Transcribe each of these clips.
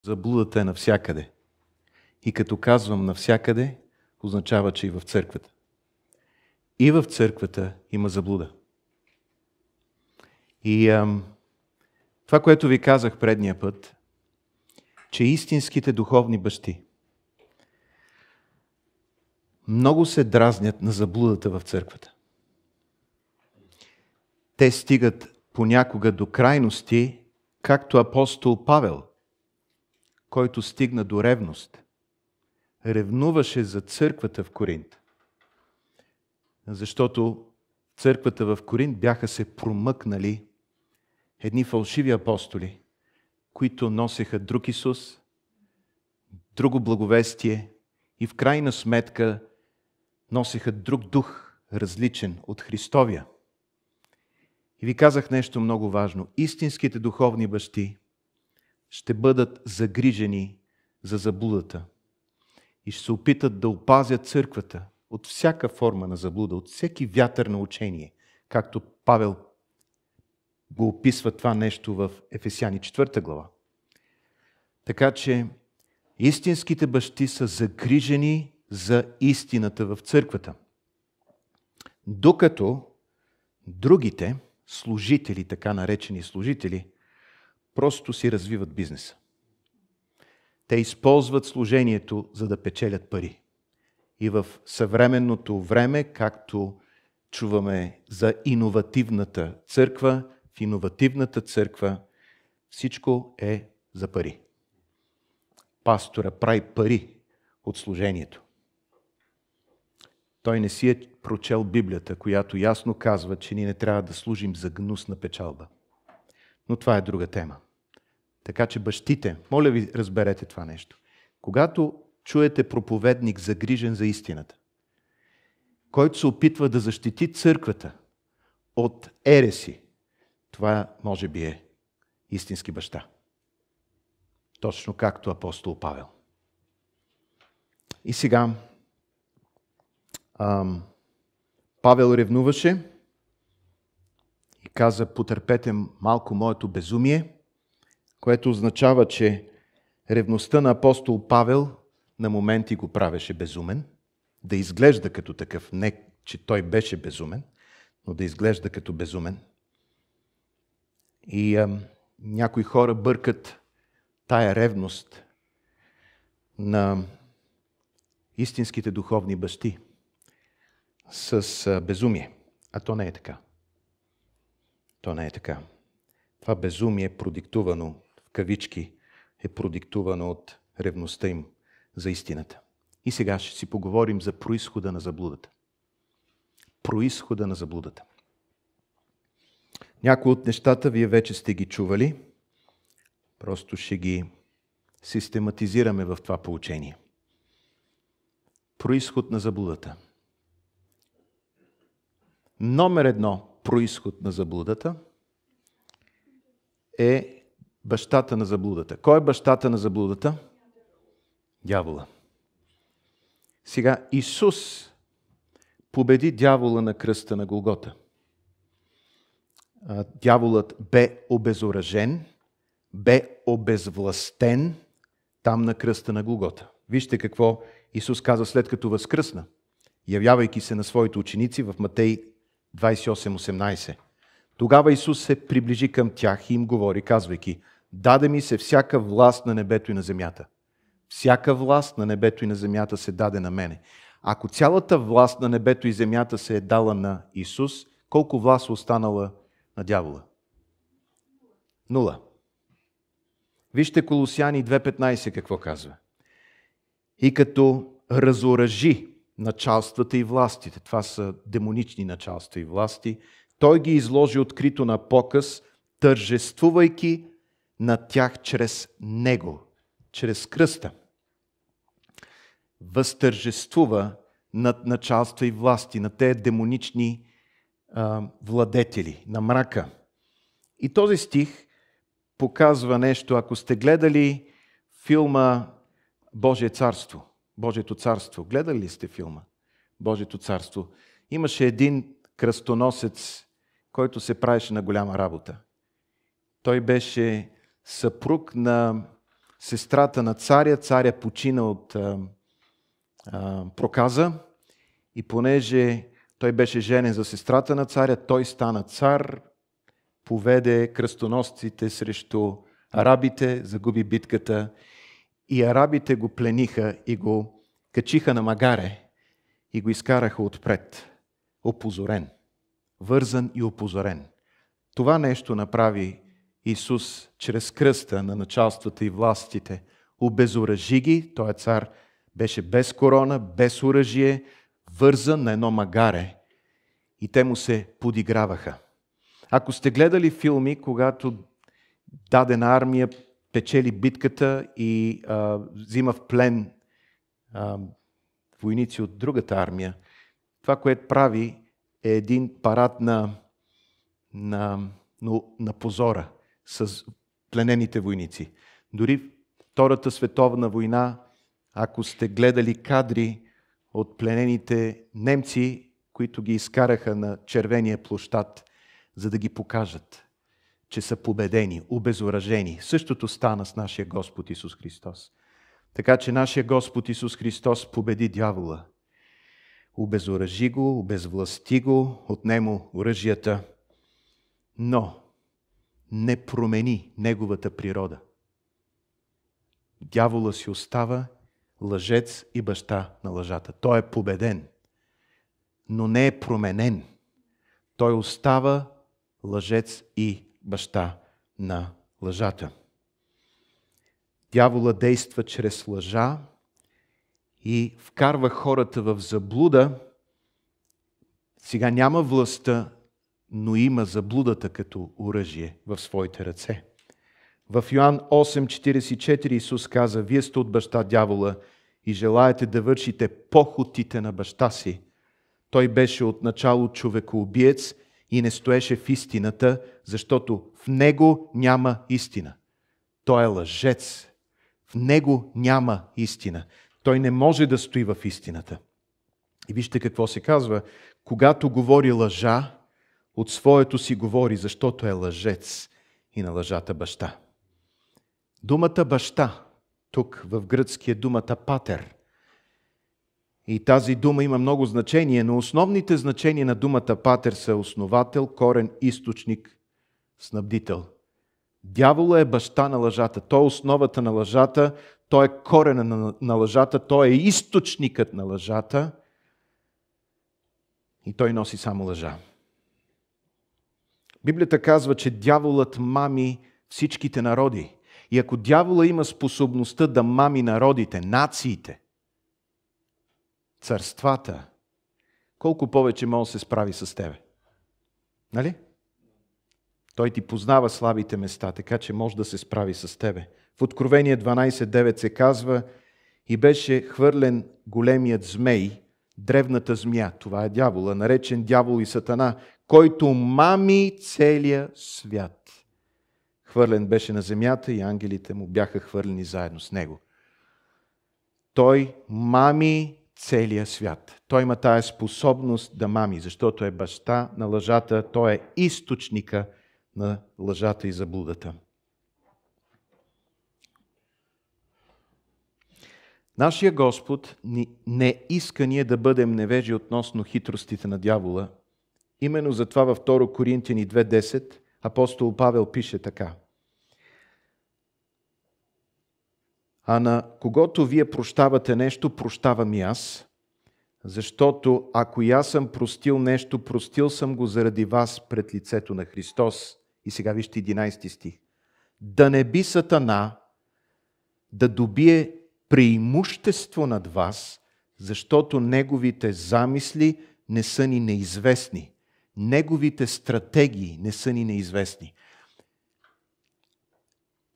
Заблудата е навсякъде. И като казвам навсякъде, означава, че и в църквата. И в църквата има заблуда. И това, което ви казах предния път, че истинските духовни бащи много се дразнят на заблудата в църквата. Те стигат понякога до крайности, както апостол Павел, който стигна до ревност. Ревнуваше за църквата в Коринт. Защото църквата в Коринт бяха се промъкнали едни фалшиви апостоли, които носеха друг Исус, друго благовестие и в крайна сметка носеха друг дух, различен от Христовия. И ви казах нещо много важно. Истинските духовни бащи ще бъдат загрижени за заблудата и ще се опитат да опазят църквата от всяка форма на заблуда, от всеки вятър на учение, както Павел го описва това нещо в Ефесяни 4 глава. Така че истинските бащи са загрижени за истината в църквата. Докато другите служители, така наречени служители, просто си развиват бизнеса. Те използват служението, за да печелят пари. И в съвременното време, както чуваме за иновативната църква, в иновативната църква всичко е за пари. Пастора прави пари от служението. Той не си е прочел Библията, която ясно казва, че ние не трябва да служим за гнусна печалба. Но това е друга тема. Така че бащите, моля ви, разберете това нещо. Когато чуете проповедник загрижен за истината, който се опитва да защити църквата от ереси, това може би е истински баща. Точно както апостол Павел. И сега Павел ревнуваше и каза: потърпете малко моето безумие, което означава, че ревността на апостол Павел на моменти го правеше безумен, да изглежда като такъв, не че той беше безумен, но да изглежда като безумен. И някои хора бъркат тая ревност на истинските духовни бащи с безумие. А то не е така. То не е така. Това безумие е продиктувано, в кавички, е продиктувано от ревността им за истината. И сега ще си поговорим за произхода на заблудата. Произхода на заблудата. Някои от нещата вие вече сте ги чували. Просто ще ги систематизираме в това поучение. Произход на заблудата. Номер 1 произход на заблудата е бащата на заблудата. Кой е бащата на заблудата? Дявола. Сега Исус победи дявола на кръста на Голгота. Дяволът бе обезоръжен, бе обезвластен там на кръста на Голгота. Вижте какво Исус каза след като възкръсна, явявайки се на своите ученици в Матей 28:18. Тогава Исус се приближи към тях и им говори, казвайки: даде ми се всяка власт на небето и на земята. Всяка власт на небето и на земята се даде на мене. Ако цялата власт на небето и земята се е дала на Исус, колко власт останала на дявола? 0. Вижте Колосяни 2:15 какво казва. И като разоръжи началствата и властите, това са демонични началства и власти, той ги изложи открито на показ, тържествувайки над тях чрез Него, чрез кръста. Възтържествува над началства и власти, на тези демонични владетели на мрака. И този стих показва нещо. Ако сте гледали филма Божие царство, Божието царство, гледали ли сте филма Божието царство? Имаше един кръстоносец, който се правеше на голяма работа. Той беше съпруг на сестрата на царя. Царя почина от проказа и понеже той беше женен за сестрата на царя, той стана цар, поведе кръстоносците срещу арабите, загуби битката и арабите го плениха и го качиха на магаре и го изкараха отпред, опозорен, вързан и опозорен. Това нещо направи Исус чрез кръста на началствата и властите. Обезоръжи ги, той цар беше без корона, без оръжие, вързан на едно магаре и те му се подиграваха. Ако сте гледали филми, когато дадена армия печели битката и взима в плен войници от другата армия, това, което прави, е един парад на позора с пленените войници. Дори Втората световна война, ако сте гледали кадри от пленените немци, които ги изкараха на червения площад, за да ги покажат, че са победени, обезоръжени. Същото стана с нашия Господ Исус Христос. Така че нашия Господ Исус Христос победи дявола. Обезоръжи го, обезвласти го, отнемо оръжията, но не промени неговата природа. Дявола си остава лъжец и баща на лъжата. Той е победен, но не е променен. Той остава лъжец и баща на лъжата. Дявола действа чрез лъжа и вкарва хората в заблуда. Сега няма властта, но има заблудата като оръжие в своите ръце. В Йоан 8:44 Исус каза: вие сте от баща дявола и желаете да вършите похотите на баща си. Той беше отначало човекоубиец и не стоеше в истината, защото в него няма истина. Той е лъжец. В него няма истина. Той не може да стои в истината. И вижте какво се казва. Когато говори лъжа, от своето си говори, защото е лъжец и на лъжата баща. Думата баща, тук в гръцки е думата патер. И тази дума има много значения, но основните значения на думата патер са основател, корен, източник, снабдител. Дявола е баща на лъжата. Той е основата на лъжата, той е корена на лъжата, той е източникът на лъжата и той носи само лъжа. Библията казва, че дяволът мами всичките народи. И ако дявола има способността да мами народите, нациите, царствата, колко повече може да се справи с тебе? Нали? Той ти познава слабите места, така че може да се справи с тебе. В Откровение 12:9 се казва: и беше хвърлен големият змей, древната змия, това е дявола, наречен дявол и сатана, който мами целия свят. Хвърлен беше на земята и ангелите му бяха хвърлени заедно с него. Той мами целия свят. Той има тая способност да мами, защото е баща на лъжата, той е източника на лъжата и заблудата. Нашия Господ не иска ние да бъдем невежи относно хитростите на дявола. Именно затова във 2 Коринтияни 2:10 апостол Павел пише така: а на когото вие прощавате нещо, прощавам и аз, защото ако и аз съм простил нещо, простил съм го заради вас пред лицето на Христос. И сега вижте 11 стих. Да не би Сатана да добие преимущество над вас, защото неговите замисли не са ни неизвестни. Неговите стратегии не са ни неизвестни.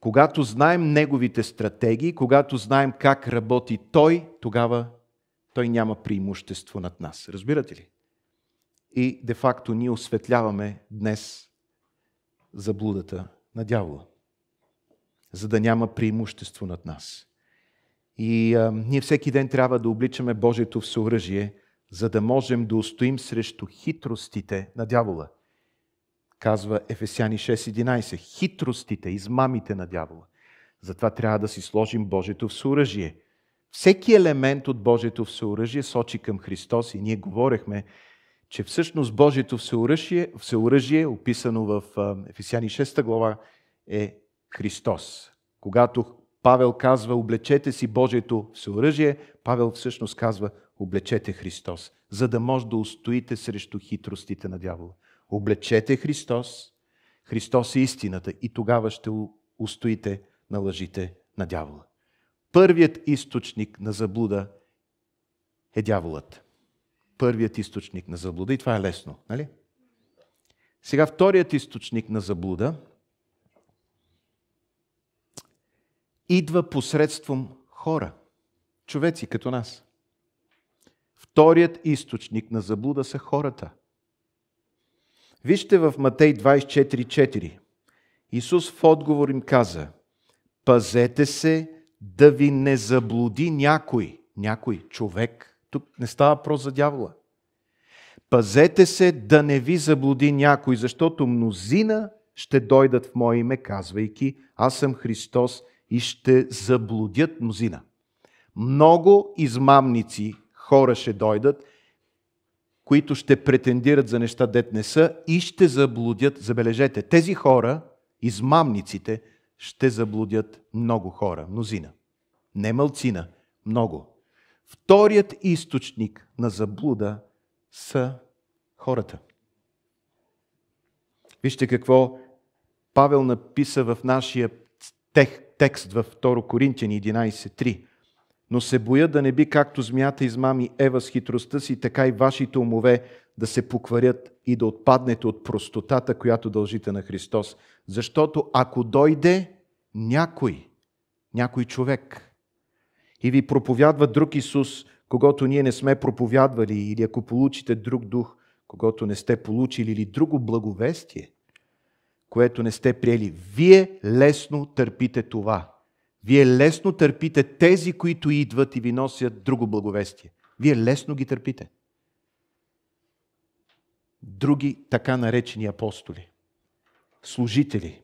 Когато знаем неговите стратегии, когато знаем как работи той, тогава той няма преимущество над нас. Разбирате ли? И де-факто ние осветляваме днес заблудата на дявола, за да няма преимущество над нас. И ние всеки ден трябва да обличаме Божието всеоръжие, за да можем да устоим срещу хитростите на дявола. Казва Ефесяни 6:11. Хитростите, измамите на дявола. Затова трябва да си сложим Божието всеоръжие. Всеки елемент от Божието всеоръжие сочи към Христос и ние говорихме, че всъщност Божието всеоръжие, описано в Ефесяни 6 глава, е Христос. Когато Павел казва, облечете си Божието всеоръжие, Павел всъщност казва, облечете Христос, за да може да устоите срещу хитростите на дявола. Облечете Христос, Христос е истината и тогава ще устоите на лъжите на дявола. Първият източник на заблуда е дяволът. Първият източник на заблуда и това е лесно, нали? Сега вторият източник на заблуда идва посредством хора, човеци като нас. Вторият източник на заблуда са хората. Вижте в Матей 24:4. Исус в отговор им каза: пазете се да ви не заблуди някой човек. Тук не става въпрос за дявола. Пазете се да не ви заблуди някой, защото мнозина ще дойдат в мое име, казвайки: аз съм Христос, и ще заблудят мнозина. Много измамници хора ще дойдат, които ще претендират за неща, дет не са, и ще заблудят. Забележете, тези хора, измамниците, ще заблудят много хора, мнозина. Не малцина, много. Вторият източник на заблуда са хората. Вижте какво Павел написа в нашия текст във 2 Коринтияни 11:3. Но се боя да не би както змията измами Ева с хитростта си, така и вашите умове да се покварят и да отпаднете от простотата, която дължите на Христос. Защото ако дойде някой човек и ви проповядва друг Исус, когато ние не сме проповядвали, или ако получите друг дух, когато не сте получили, или друго благовестие, което не сте приели, вие лесно търпите това. Вие лесно търпите тези, които идват и ви носят друго благовестие. Вие лесно ги търпите. Други така наречени апостоли, служители,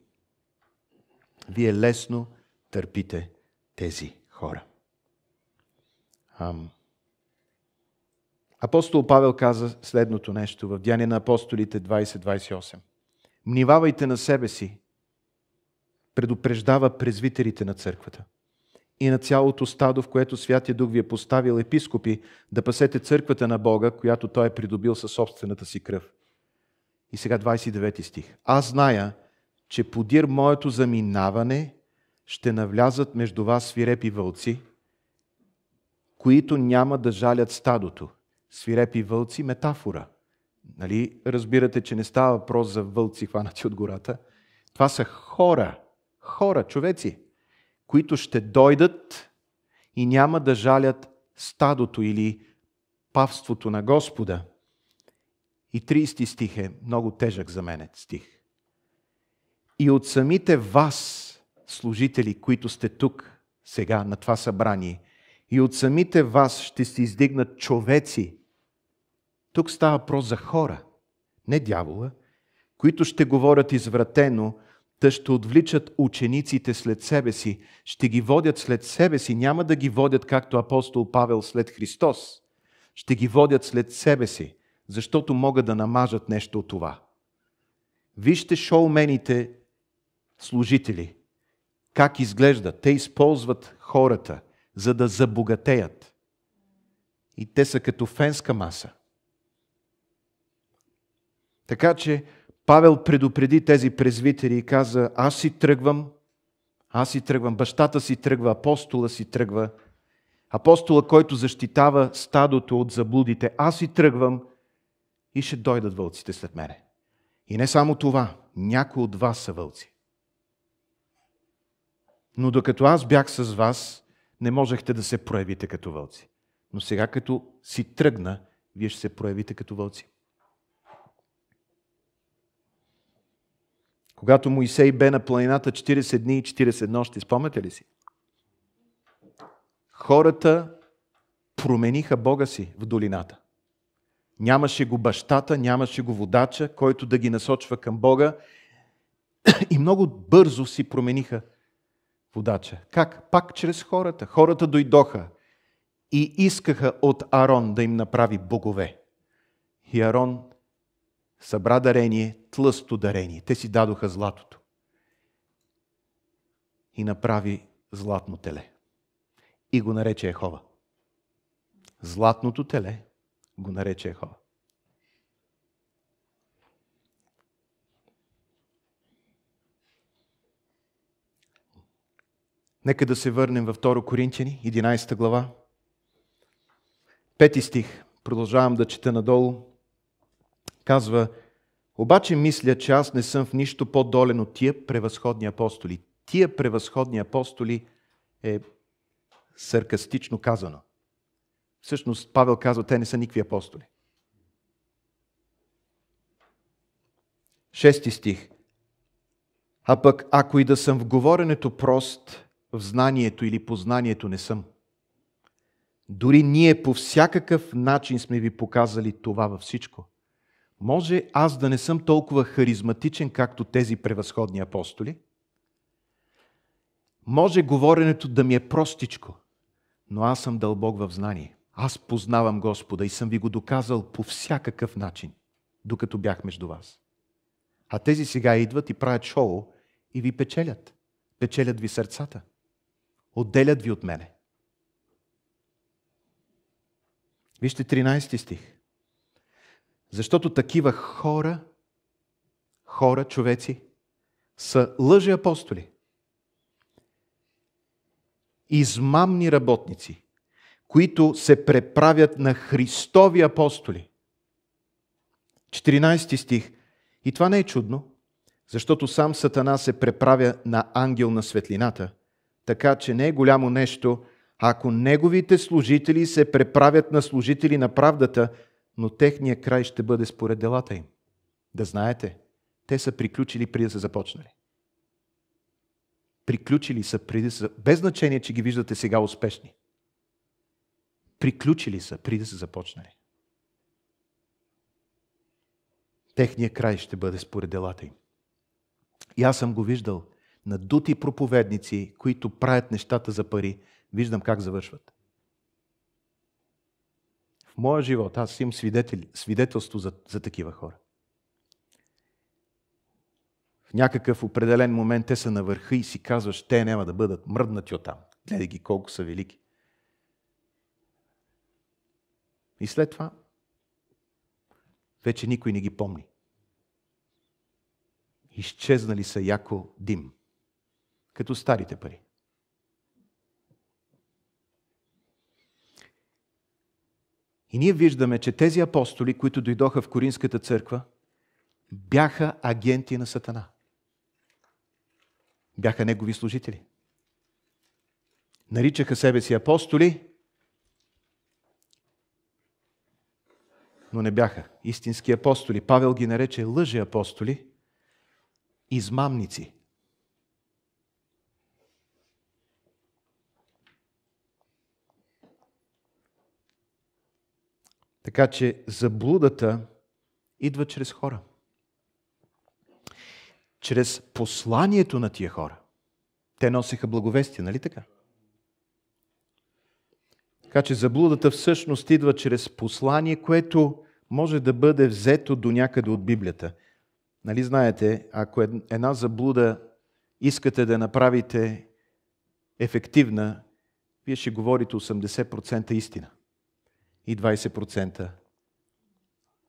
вие лесно търпите тези хора. Апостол Павел каза следното нещо в Деяния на апостолите 20:28. Внимавайте на себе си, предупреждава презвитерите на църквата и на цялото стадо, в което Святия Дух ви е поставил епископи, да пасете църквата на Бога, която Той е придобил със собствената си кръв. И сега 29 стих. Аз зная, че подир моето заминаване ще навлязат между вас свирепи вълци, които няма да жалят стадото. Свирепи вълци, метафора. Нали, разбирате, че не става въпрос за вълци, хванати от гората. Това са хора, човеци, които ще дойдат и няма да жалят стадото или павството на Господа. И 30 стих е много тежък за мен стих. И от самите вас, служители, които сте тук сега на това събрание, и от самите вас ще се издигнат човеци. Тук става въпрос за хора, не дявола, които ще говорят извратено, та ще отвличат учениците след себе си, ще ги водят след себе си, няма да ги водят както апостол Павел след Христос. Ще ги водят след себе си, защото могат да намажат нещо от това. Вижте шоумените служители, как изглеждат. Те използват хората, за да забогатеят. И те са като фенска маса. Така че Павел предупреди тези презвитери и каза: аз си тръгвам, бащата си тръгва, апостола си тръгва, апостола, който защитава стадото от заблудите, аз си тръгвам и ще дойдат вълците след мене. И не само това, някои от вас са вълци. Но докато аз бях с вас, не можехте да се проявите като вълци. Но сега, като си тръгна, вие ще се проявите като вълци. Когато Моисей бе на планината 40 дни и 40 нощи, спомняте ли си? Хората промениха Бога си в долината. Нямаше го бащата, нямаше го водача, който да ги насочва към Бога, и много бързо си промениха водача. Как? Пак чрез хората. Хората дойдоха и искаха от Арон да им направи богове. И Арон събра дарение, тлъсто дарение. Те си дадоха златото. И направи златно теле. И го нарече Йехова. Златното теле го нарече Йехова. Нека да се върнем във 2 Коринтияни, 11 глава. 5 стих. Продължавам да чета надолу. Казва: обаче мисля, че аз не съм в нищо по-долен от тия превъзходни апостоли. Тия превъзходни апостоли е саркастично казано. Всъщност Павел казва, те не са никакви апостоли. 6 стих. А пък ако и да съм в говоренето прост, в знанието или познанието не съм. Дори ние по всякакъв начин сме ви показали това във всичко. Може аз да не съм толкова харизматичен, както тези превъзходни апостоли. Може говоренето да ми е простичко, но аз съм дълбок в знание. Аз познавам Господа и съм ви го доказал по всякакъв начин, докато бях между вас. А тези сега идват и правят шоу и ви печелят. Печелят ви сърцата. Отделят ви от мене. Вижте 13 стих. Защото такива хора, човеци, са лъжи апостоли. Измамни работници, които се преправят на Христови апостоли. 14 стих. И това не е чудно, защото сам Сатана се преправя на ангел на светлината, така че не е голямо нещо, ако неговите служители се преправят на служители на правдата, но техния край ще бъде според делата им. Да знаете, те са приключили преди да са започнали. Приключили са преди да са... Без значение, че ги виждате сега успешни. Приключили са преди да са започнали. Техния край ще бъде според делата им. И аз съм го виждал. Надути проповедници, които правят нещата за пари, виждам как завършват. В моя живот аз имам свидетелство за такива хора. В някакъв определен момент те са на върха и си казваш, те няма да бъдат мръднати оттам. Гледай ги колко са велики. И след това вече никой не ги помни. Изчезнали са яко дим, като старите пари. И ние виждаме, че тези апостоли, които дойдоха в Коринската църква, бяха агенти на Сатана. Бяха негови служители. Наричаха себе си апостоли, но не бяха истински апостоли. Павел ги нарече лъжи апостоли, измамници. Така че заблудата идва чрез хора. Чрез посланието на тия хора. Те носиха благовестие, нали така? Така че заблудата всъщност идва чрез послание, което може да бъде взето до някъде от Библията. Нали знаете, ако една заблуда искате да направите ефективна, вие ще говорите 80% истина и 20%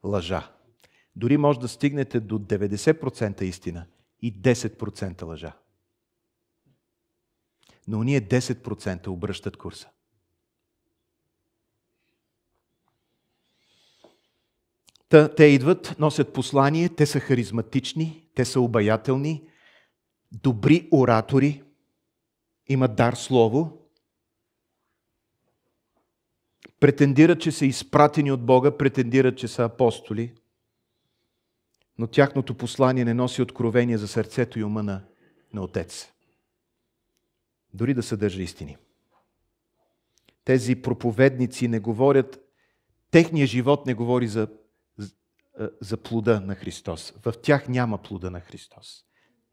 лъжа. Дори може да стигнете до 90% истина и 10% лъжа. Но уния 10% обръщат курса. Те идват, носят послание, те са харизматични, те са обаятелни, добри оратори, имат дар слово, претендират, че са изпратени от Бога, претендират, че са апостоли, но тяхното послание не носи откровение за сърцето и ума на Отец. Дори да съдържа истини. Тези проповедници не говорят, техният живот не говори за плода на Христос. В тях няма плода на Христос.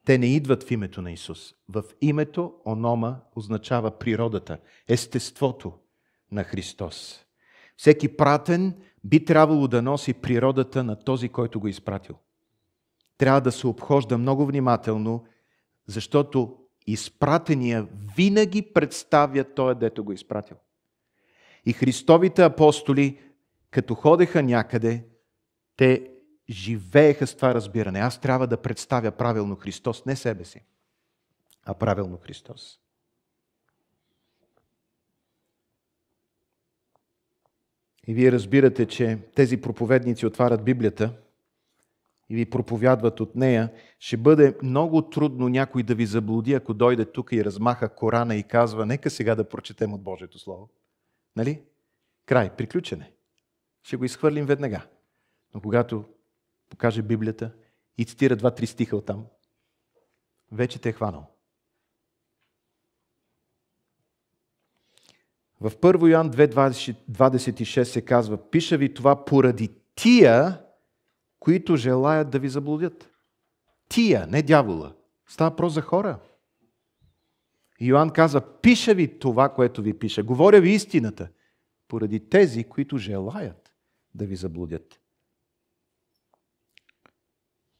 Те не идват в името на Исус. В името онома означава природата, естеството на Христос. Всеки пратен би трябвало да носи природата на този, който го изпратил. Трябва да се обхожда много внимателно, защото изпратения винаги представя той, дето го изпратил. И Христовите апостоли, като ходеха някъде, те живееха с това разбиране. Аз трябва да представя правилно Христос, не себе си, а правилно Христос. И вие разбирате, че тези проповедници отварят Библията и ви проповядват от нея. Ще бъде много трудно някой да ви заблуди, ако дойде тук и размаха Корана и казва, нека сега да прочетем от Божието Слово. Нали? Край, приключене. Ще го изхвърлим веднага. Но когато покаже Библията и цитира 2-3 стиха оттам, вече те е хванал. В 1 Йоан 2.26 се казва, пиша ви това поради тия, които желаят да ви заблудят. Тия, не дявола. Става въпрос за хора. Йоан казва, пиша ви това, което ви пиша. Говоря ви истината, поради тези, които желаят да ви заблудят.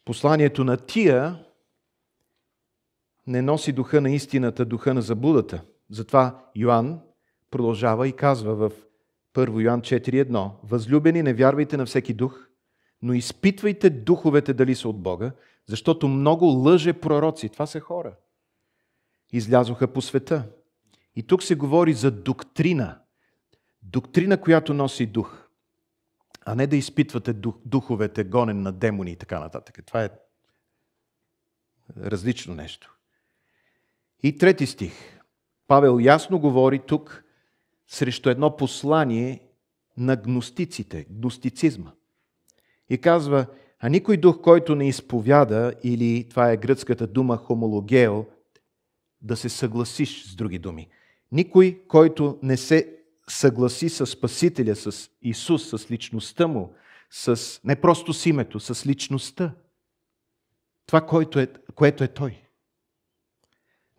Посланието на тия не носи духа на истината, духа на заблудата. Затова Йоан продължава и казва в 1 Йоан 4.1, възлюбени, не вярвайте на всеки дух, но изпитвайте духовете дали са от Бога, защото много лъже пророци, това са хора, излязоха по света. И тук се говори за доктрина. Доктрина, която носи дух, а не да изпитвате духовете, гонен на демони и така нататък. Това е различно нещо. И 3 стих. Павел ясно говори тук срещу едно послание на гностиците, гностицизма. И казва, а никой дух, който не изповяда, или това е гръцката дума хомологео, да се съгласиш с други думи. Никой, който не се съгласи с Спасителя, с Исус, с личността му, с не просто с името, с личността. Това, което е Той.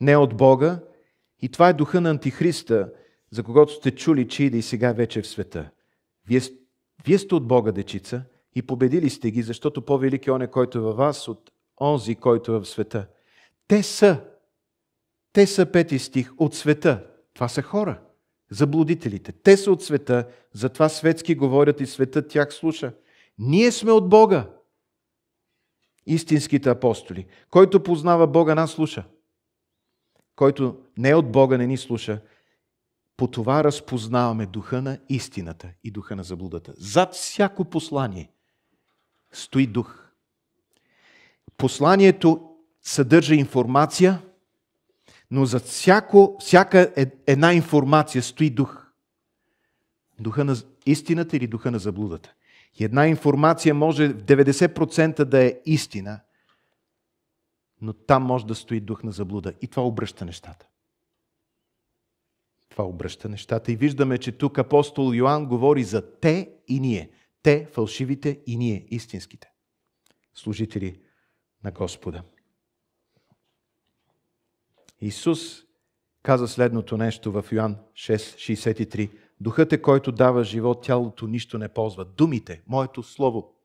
Не от Бога. И това е духа на Антихриста, за когото сте чули, че иде и сега вече в света. Вие сте от Бога, дечица, и победили сте ги, защото по-велик е оня, който е във вас, от онзи, който е в света. Те са 5 стих, от света. Това са хора, заблудителите. Те са от света, затова светски говорят и светът тях слуша. Ние сме от Бога, истинските апостоли. Който познава Бога, нас слуша. Който не е от Бога, не ни слуша. По това разпознаваме духа на истината и духа на заблудата. Зад всяко послание стои дух. Посланието съдържа информация, но зад всяка една информация стои дух. Духа на истината или духа на заблудата. И една информация може в 90% да е истина, но там може да стои дух на заблуда. И това обръща нещата. Това обръща нещата. И виждаме, че тук апостол Йоан говори за те и ние. Те, фалшивите, и ние, истинските. Служители на Господа. Исус каза следното нещо в Йоан 6:63. Духът е, който дава живот, тялото нищо не ползва. Думите, моето слово,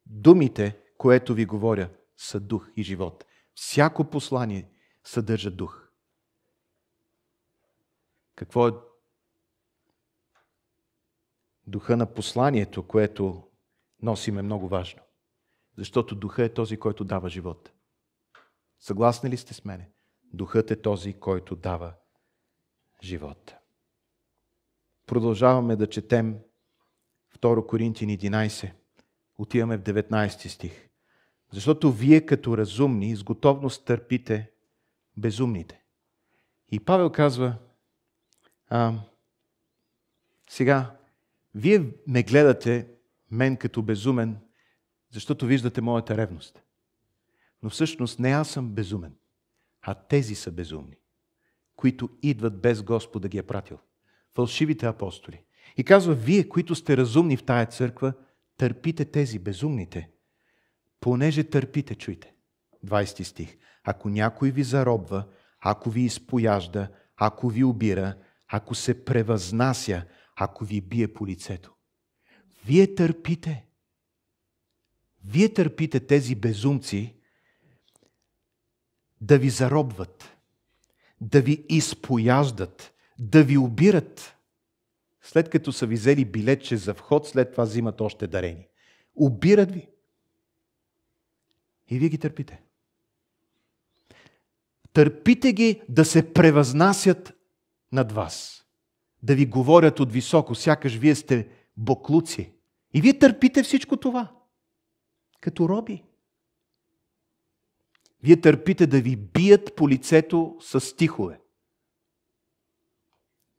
думите, което ви говоря, са дух и живот. Всяко послание съдържа дух. Какво е духа на посланието, което носим, е много важно. Защото духът е този, който дава живот. Съгласни ли сте с мене? Духът е този, който дава живот. Продължаваме да четем 2 Коринтияни 11. Отиваме в 19 стих. Защото вие като разумни с готовност търпите безумните. И Павел казва, сега, вие ме гледате мен като безумен, защото виждате моята ревност. Но всъщност не аз съм безумен, а тези са безумни, които идват без Господ да ги е пратил. Фалшивите апостоли. И казва, вие, които сте разумни в тая църква, търпите тези безумните. Понеже търпите, чуйте, 20 стих. Ако някой ви заробва, ако ви изпояжда, ако ви обира, ако се превъзнася, ако ви бие по лицето. Вие търпите. Вие търпите тези безумци да ви заробват, да ви изпояждат, да ви обират. След като са ви взели билетче за вход, след това взимат още дарени. Обират ви. И вие ги търпите. Търпите ги да се превъзнасят над вас. Да ви говорят от високо, сякаш вие сте боклуци. И вие търпите всичко това. Като роби. Вие търпите да ви бият по лицето с стихове.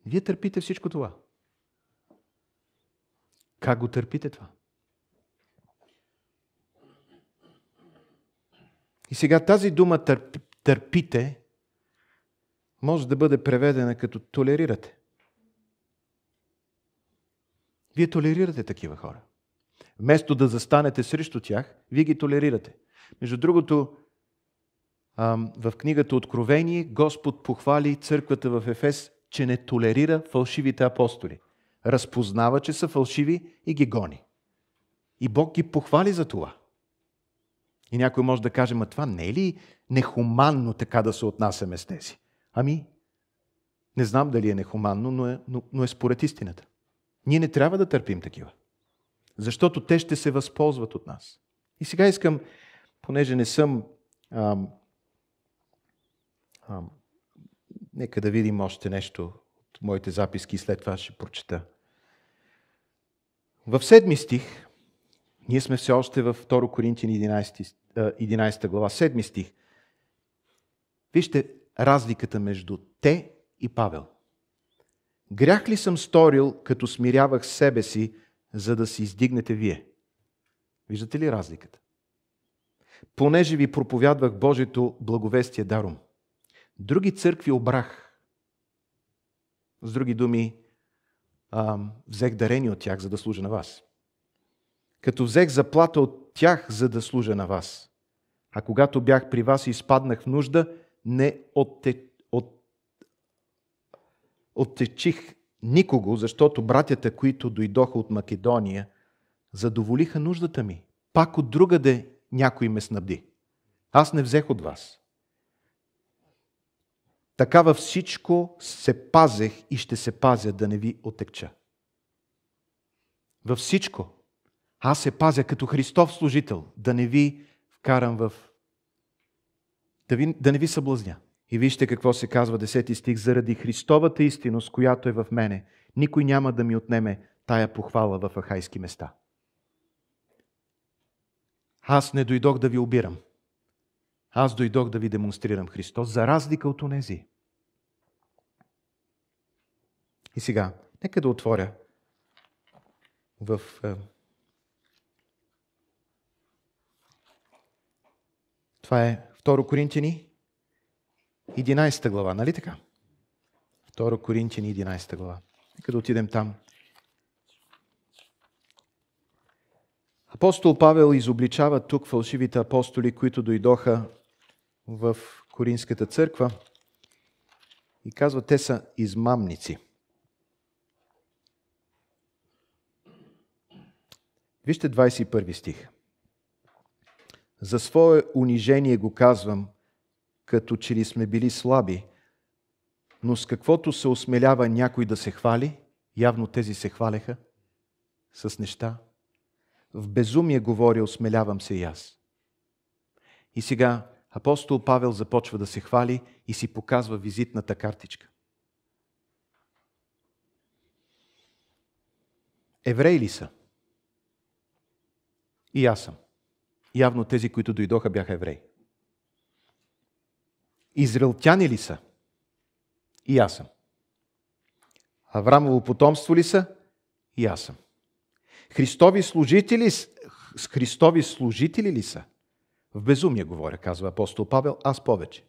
Вие търпите всичко това. Как го търпите това? И сега тази дума търпите може да бъде преведена като толерирате. Вие толерирате такива хора. Вместо да застанете срещу тях, вие ги толерирате. Между другото, в книгата Откровение Господ похвали църквата в Ефес, че не толерира фалшивите апостоли. Разпознава, че са фалшиви и ги гони. И Бог ги похвали за това. И някой може да каже, ма това не е ли нехуманно така да се отнасяме с тези? Ами, не знам дали е нехуманно, но е според истината. Ние не трябва да търпим такива. Защото те ще се възползват от нас. И сега искам, понеже не съм... нека да видим още нещо от моите записки и след това ще прочета. В 7 стих, ние сме все още в 2 Коринтияни 11 глава, 7 стих. Вижте разликата между те и Павел. Грях ли съм сторил, като смирявах себе си, за да се издигнете вие? Виждате ли разликата? Понеже ви проповядвах Божието благовестие даром. Други църкви обрах. С други думи, взех дарение от тях, за да служа на вас. Като взех заплата от тях, за да служа на вас. А когато бях при вас и изпаднах в нужда, не оттечих никого, защото братята, които дойдоха от Македония, задоволиха нуждата ми. Пак от другаде някой ме снабди. Аз не взех от вас. Така във всичко се пазех и ще се пазя да не ви отекча. Във всичко. Аз се пазя като Христов служител, да не ви вкарам да не ви съблазня. И вижте какво се казва 10 стих. Заради Христовата истинност, която е в мене, никой няма да ми отнеме тая похвала в ахайски места. Аз не дойдох да ви обирам. Аз дойдох да ви демонстрирам Христос, за разлика от онези. И сега, нека да отворя в това е 2 Коринтияни 11 глава, нали така? 2 Коринтияни 11 глава. Нека да отидем там. Апостол Павел изобличава тук фалшивите апостоли, които дойдоха в Коринската църква и казва, те са измамници. Вижте 21 стих. За свое унижение го казвам, като че ли сме били слаби, но с каквото се осмелява някой да се хвали, явно тези се хвалеха с неща. В безумие говоря, осмелявам се и аз. И сега апостол Павел започва да се хвали и си показва визитната картичка. Евреи ли са? И аз съм. Явно тези, които дойдоха, бяха евреи. Израелтяни ли са? И аз съм. Аврамово потомство ли са? И аз съм. Христови служители ли са? В безумие говоря, казва апостол Павел, аз повече.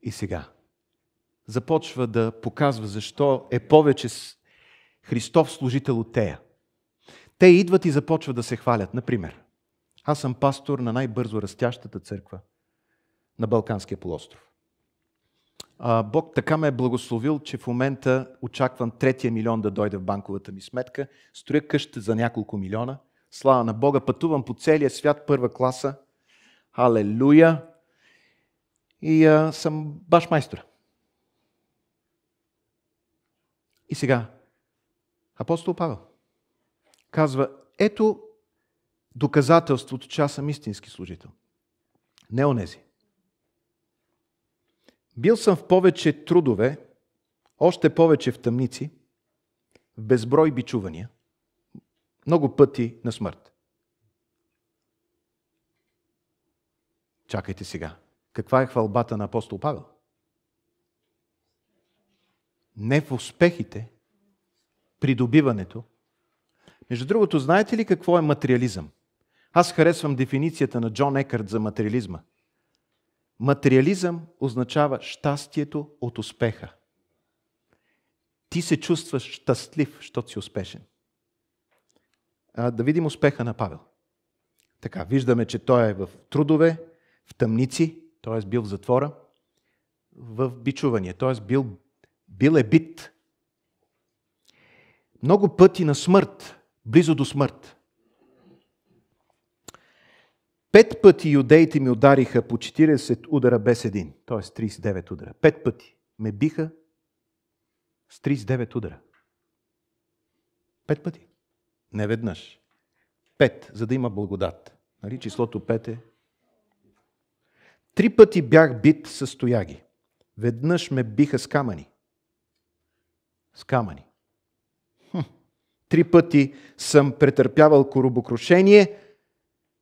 И сега започва да показва защо е повече Христов служител от тея. Те идват и започват да се хвалят. Например, Аз съм пастор на най-бързо растящата църква на Балканския полуостров. Бог така ме е благословил, че в момента очаквам 3 милион да дойде в банковата ми сметка. Строя къща за няколко милиона. Слава на Бога, пътувам по целия свят първа класа. Алелуя! И съм баш майстор. И сега, апостол Павел казва, ето доказателството, че аз съм истински служител. Не онези. Бил съм в повече трудове, още повече в тъмници, в безброй бичувания, много пъти на смърт. Чакайте сега. Каква е хвалбата на апостол Павел? Не в успехите, придобиването. Между другото, знаете ли какво е материализъм? Аз харесвам дефиницията на Джон Екърт за материализма. Материализъм означава щастието от успеха. Ти се чувстваш щастлив, защото си успешен. Да видим успеха на Павел. Така, виждаме, че той е в трудове, в тъмници, т.е. бил в затвора, в бичуване, т.е. бил е бит. Много пъти на смърт, близо до смърт. 5 пъти юдеите ми удариха по 40 удара без един, т.е. 39 удара. 5 пъти ме биха с 39 удара. 5 пъти. Не веднъж. 5, за да има благодат. Нали? Числото 5 е. 3 пъти бях бит с тояги. Веднъж ме биха с камъни. С камъни. 3 пъти съм претърпявал корабокрушение.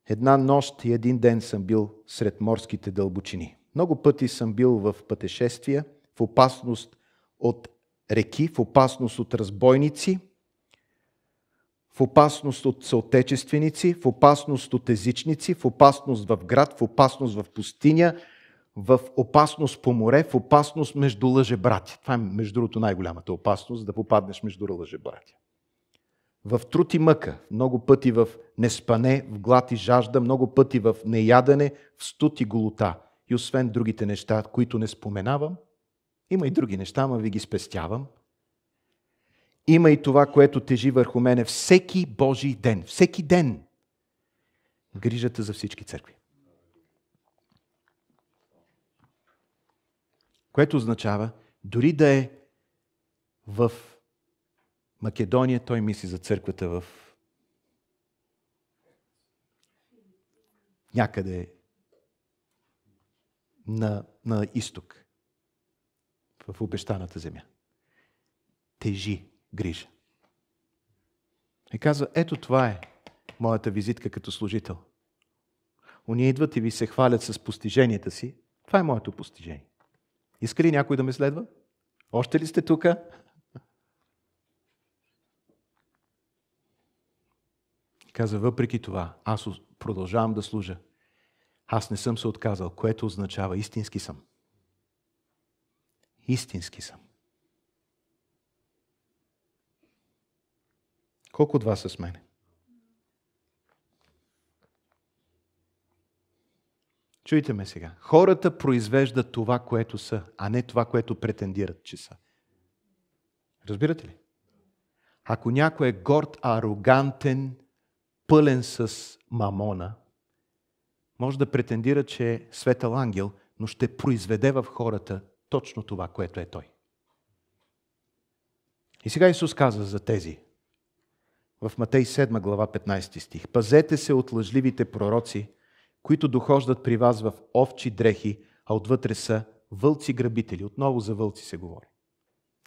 Една нощ и един ден съм бил сред морските дълбочини. Много пъти съм бил в пътешествия, в опасност от реки, в опасност от разбойници, в опасност от съотечественици, в опасност от езичници, в опасност в град, в опасност в пустиня, в опасност по море, в опасност между лъжебратя. Това е, между другото, най-голямата опасност, да попаднеш между лъжебратя. В труд и мъка, много пъти в неспане, в глад и жажда, много пъти в неядене, в студ и голота. И освен другите неща, които не споменавам, има и други неща, ама ви ги спестявам. Има и това, което тежи върху мене всеки Божий ден. Всеки ден. Грижата за всички църкви. Което означава, дори да е в Македония, той мисли за църквата в някъде на изток, в обещаната земя. Тежи грижа. И казва, ето това е моята визитка като служител. Уния идват и ви се хвалят с постиженията си. Това е моето постижение. Иска ли някой да ме следва? Още ли сте тук? Каза, въпреки това, аз продължавам да служа. Аз не съм се отказал, което означава истински съм. Истински съм. Колко от вас са с мене? Чуйте ме сега. Хората произвеждат това, което са, а не това, което претендират, че са. Разбирате ли? Ако някой е горд, арогантен, пълен с мамона, може да претендира, че е светъл ангел, но ще произведе в хората точно това, което е той. И сега Исус каза за тези в Матей 7 глава 15 стих. Пазете се от лъжливите пророци, които дохождат при вас в овчи дрехи, а отвътре са вълци-грабители. Отново за вълци се говори.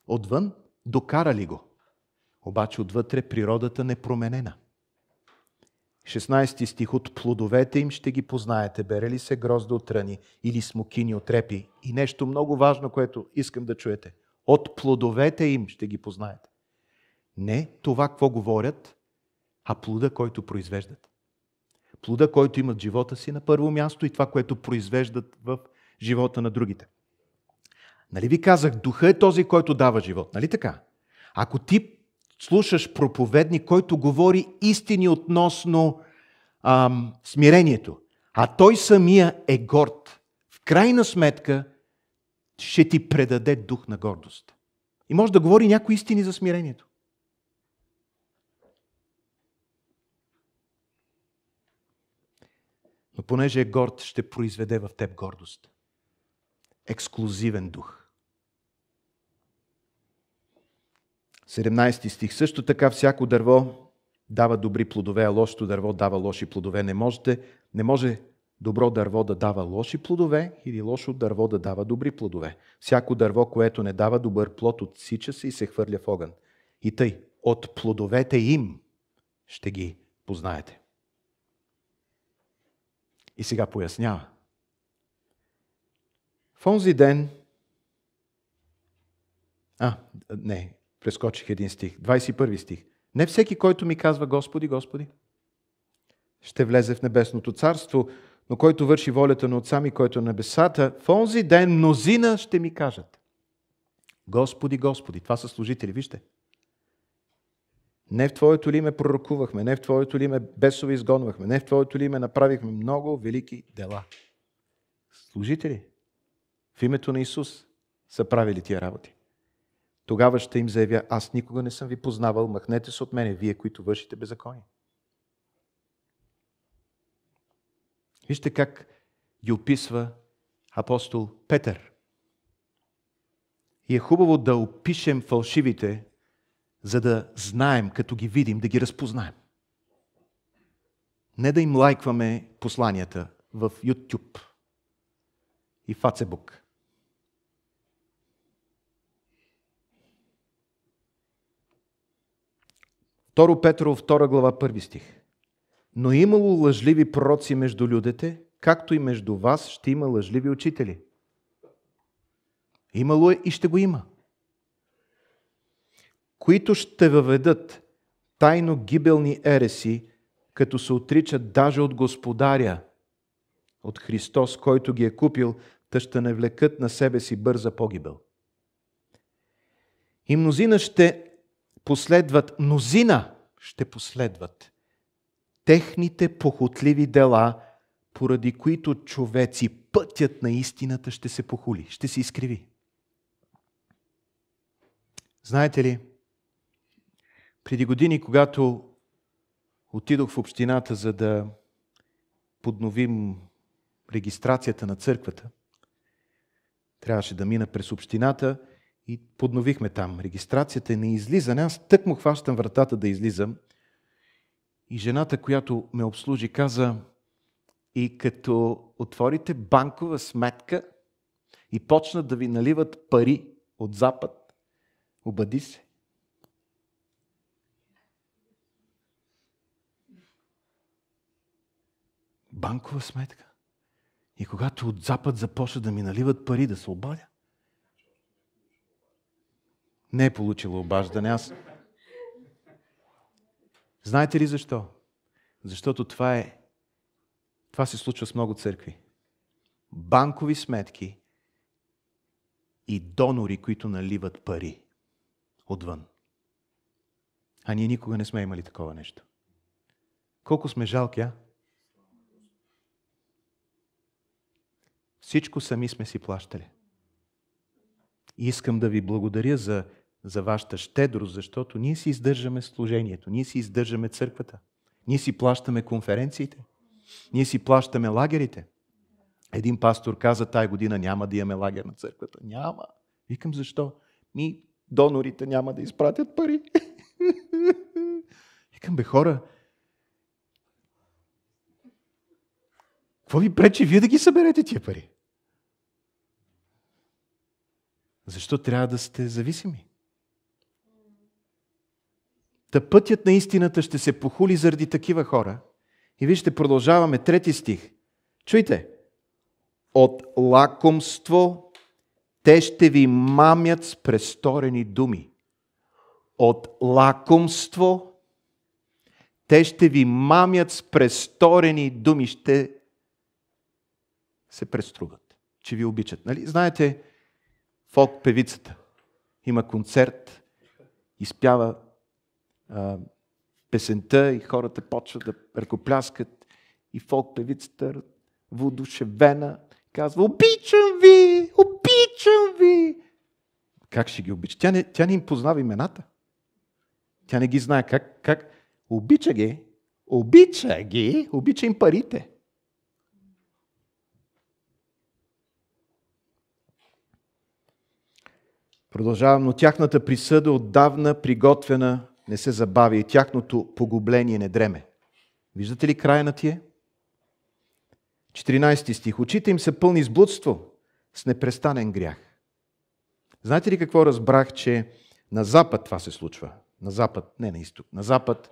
Отвън докарали го, обаче отвътре природата непроменена. 16 стих. От плодовете им ще ги познаете, бере ли се грозда от тръни или смокини от репи. И нещо много важно, което искам да чуете. От плодовете им ще ги познаете. Не това, какво говорят, а плода, който произвеждат. Плода, който имат в живота си на първо място и това, което произвеждат в живота на другите. Нали ви казах, духа е този, който дава живот. Нали така? Ако ти слушаш проповедник, който говори истини относно смирението, а той самия е горд, в крайна сметка ще ти предаде дух на гордост. И може да говори някои истини за смирението. Но понеже е горд, ще произведе в теб гордост. Ексклузивен дух. 17 стих. Също така всяко дърво дава добри плодове, а лошото дърво дава лоши плодове. Не може добро дърво да дава лоши плодове или лошо дърво да дава добри плодове. Всяко дърво, което не дава добър плод, отсича се и се хвърля в огън. И тъй, от плодовете им ще ги познаете. И сега пояснява. В онзи ден... прескочих един стих. 21 стих. Не всеки, който ми казва Господи, Господи, ще влезе в небесното царство, но който върши волята на Отца ми, който е на небесата, в онзи ден мнозина ще ми кажат. Господи, Господи, това са служители, вижте. Не в Твоето ли име пророкувахме, не в Твоето ли име бесове изгонвахме, не в Твоето ли име направихме много велики дела. Служители в името на Исус са правили тия работи. Тогава ще им заявя, аз никога не съм ви познавал, махнете се от мене, вие, които вършите беззаконие. Вижте как ги описва апостол Петър. И е хубаво да опишем фалшивите, за да знаем, като ги видим, да ги разпознаем. Не да им лайкваме посланията в YouTube и Facebook. Второ Петрово, 2 глава, 1 стих. Но имало лъжливи пророци между людите, както и между вас ще има лъжливи учители. Имало е и ще го има. Които ще въведат тайно гибелни ереси, като се отричат даже от Господаря, от Христос, който ги е купил, та ще навлекат на себе си бърза погибел. И мнозина ще последват техните похотливи дела, поради които човеци пътят на истината ще се похули, ще се изкриви. Знаете ли, преди години, когато отидох в общината, за да подновим регистрацията на църквата, трябваше да мина през общината и подновихме там регистрацията и на излизане. Аз тъкмо хващам вратата да излизам и жената, която ме обслужи, каза: и като отворите банкова сметка и почнат да ви наливат пари от Запад, обади се. Банкова сметка. И когато от Запад започна да ми наливат пари, да се обадя. Не е получила обаждане. Аз. Знаете ли защо? Защото това се случва с много църкви. Банкови сметки и донори, които наливат пари отвън. А ние никога не сме имали такова нещо. Колко сме жалки, а? Всичко сами сме си плащали. И искам да ви благодаря за вашата щедрост, защото ние си издържаме служението, ние си издържаме църквата, ние си плащаме конференциите, ние си плащаме лагерите. Един пастор каза: тая година няма да имаме лагер на църквата. Няма. Викам: защо? Донорите няма да изпратят пари. Викам: хора, какво ви пречи вие да ги съберете тия пари? Защо трябва да сте зависими? Та пътят на истината ще се похули заради такива хора. И вижте, продължаваме, 3 стих. Чуйте. От лакомство те ще ви мамят с престорени думи. От лакомство те ще ви мамят с престорени думи. Ще се преструват, че ви обичат. Нали? Знаете, фолк певицата има концерт, изпява песента и хората почват да ръкопляскат и фолк певицата воодушевена казва: обичам ви! Обичам ви! Как ще ги обича? Тя не им познава имената. Тя не ги знае как. Обича ги, обича им парите. Продължавам, но тяхната присъда отдавна приготвена не се забавя и тяхното погубление не дреме. Виждате ли края на тие? 14 стих. Очите им са пълни с блудство, с непрестанен грях. Знаете ли какво разбрах, че на запад това се случва? На запад, не на изток, на запад,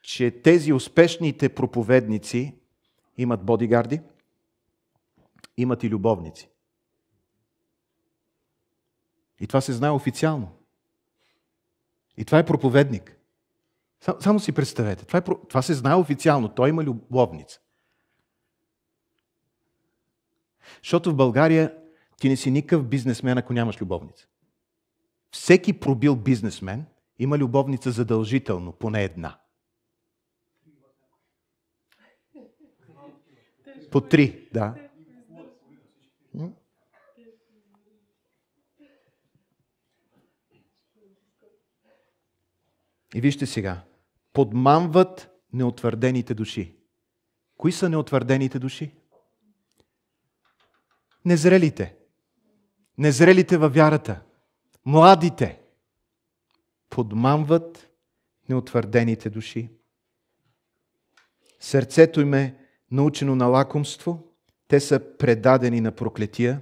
че тези успешните проповедници имат бодигарди, имат и любовници. И това се знае официално. И това е проповедник. Само си представете, това се знае официално, той има любовница. Защото в България ти не си никакъв бизнесмен, ако нямаш любовница. Всеки пробил бизнесмен има любовница задължително, поне една. По 3, да. И вижте сега. Подмамват неутвърдените души. Кои са неутвърдените души? Незрелите. Незрелите във вярата. Младите. Подмамват неутвърдените души. Сърцето им е научено на лакомство. Те са предадени на проклетия.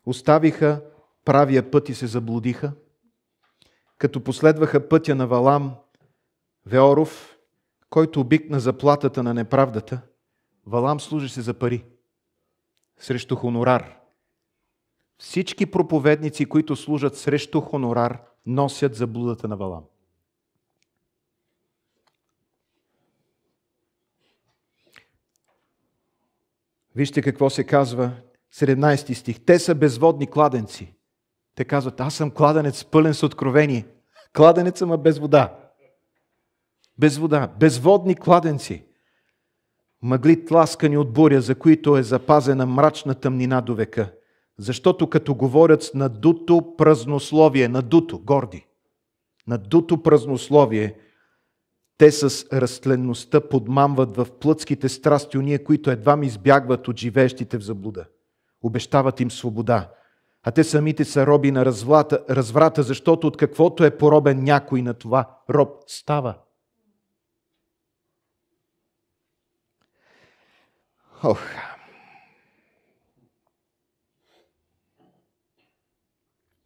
Оставиха правия път и се заблудиха. Като последваха пътя на Валам, Веоров, който обикна заплатата на неправдата. Валам служеше за пари. Срещу хонорар. Всички проповедници, които служат срещу хонорар, носят заблудата на Валам. Вижте какво се казва, 17 стих. Те са безводни кладенци. Те казват: аз съм кладенец пълен с откровение. Кладенец съм, а без вода. Без вода. Безводни кладенци. Мъгли тласкани от буря, за които е запазена мрачна тъмнина до века. Защото като говорят с надуто празнословие, надуто, горди, надуто празнословие, те с разтленността подмамват в плътските страсти уния, които едва ми избягват от живеещите в заблуда. Обещават им свобода, а те самите са роби на разврата, защото от каквото е поробен някой, на това роб става.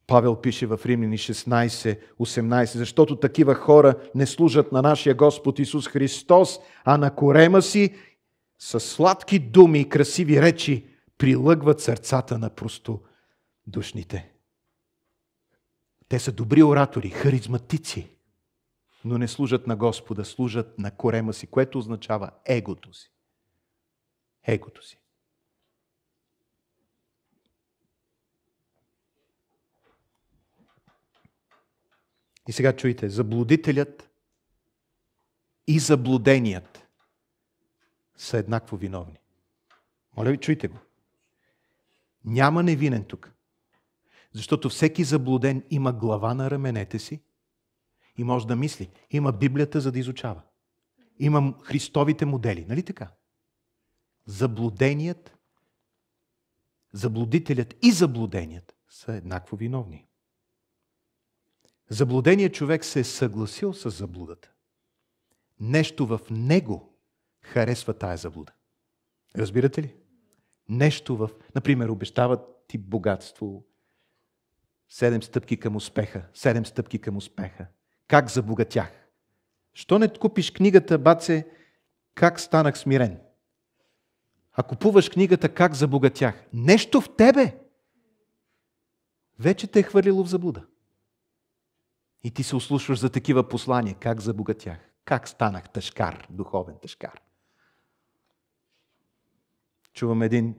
Павел пише в Римляни 16:18, защото такива хора не служат на нашия Господ Исус Христос, а на корема си със сладки думи и красиви речи прилъгват сърцата на простодушните. Те са добри оратори, харизматици, но не служат на Господа, служат на корема си, което означава егото си. Егото си. И сега чуйте, заблудителят и заблуденият са еднакво виновни. Моля ви, чуйте го. Няма невинен тук. Защото всеки заблуден има глава на раменете си и може да мисли. Има Библията, за да изучава. Има Христовите модели. Нали така? Заблудителят и заблуденият са еднакво виновни. Заблуденият човек се е съгласил с заблудата. Нещо в него харесва тая заблуда. Разбирате ли? Например, обещават ти богатство, 7 стъпки към успеха, 7 стъпки към успеха. Как забогатях? Що не купиш книгата, баце, как станах смирен? А купуваш книгата как забогатях? Нещо в тебе вече те е хвърлило в заблуда. И ти се услушваш за такива послания. Как забогатях? Как станах тъшкар, духовен тъшкар? Чувам един,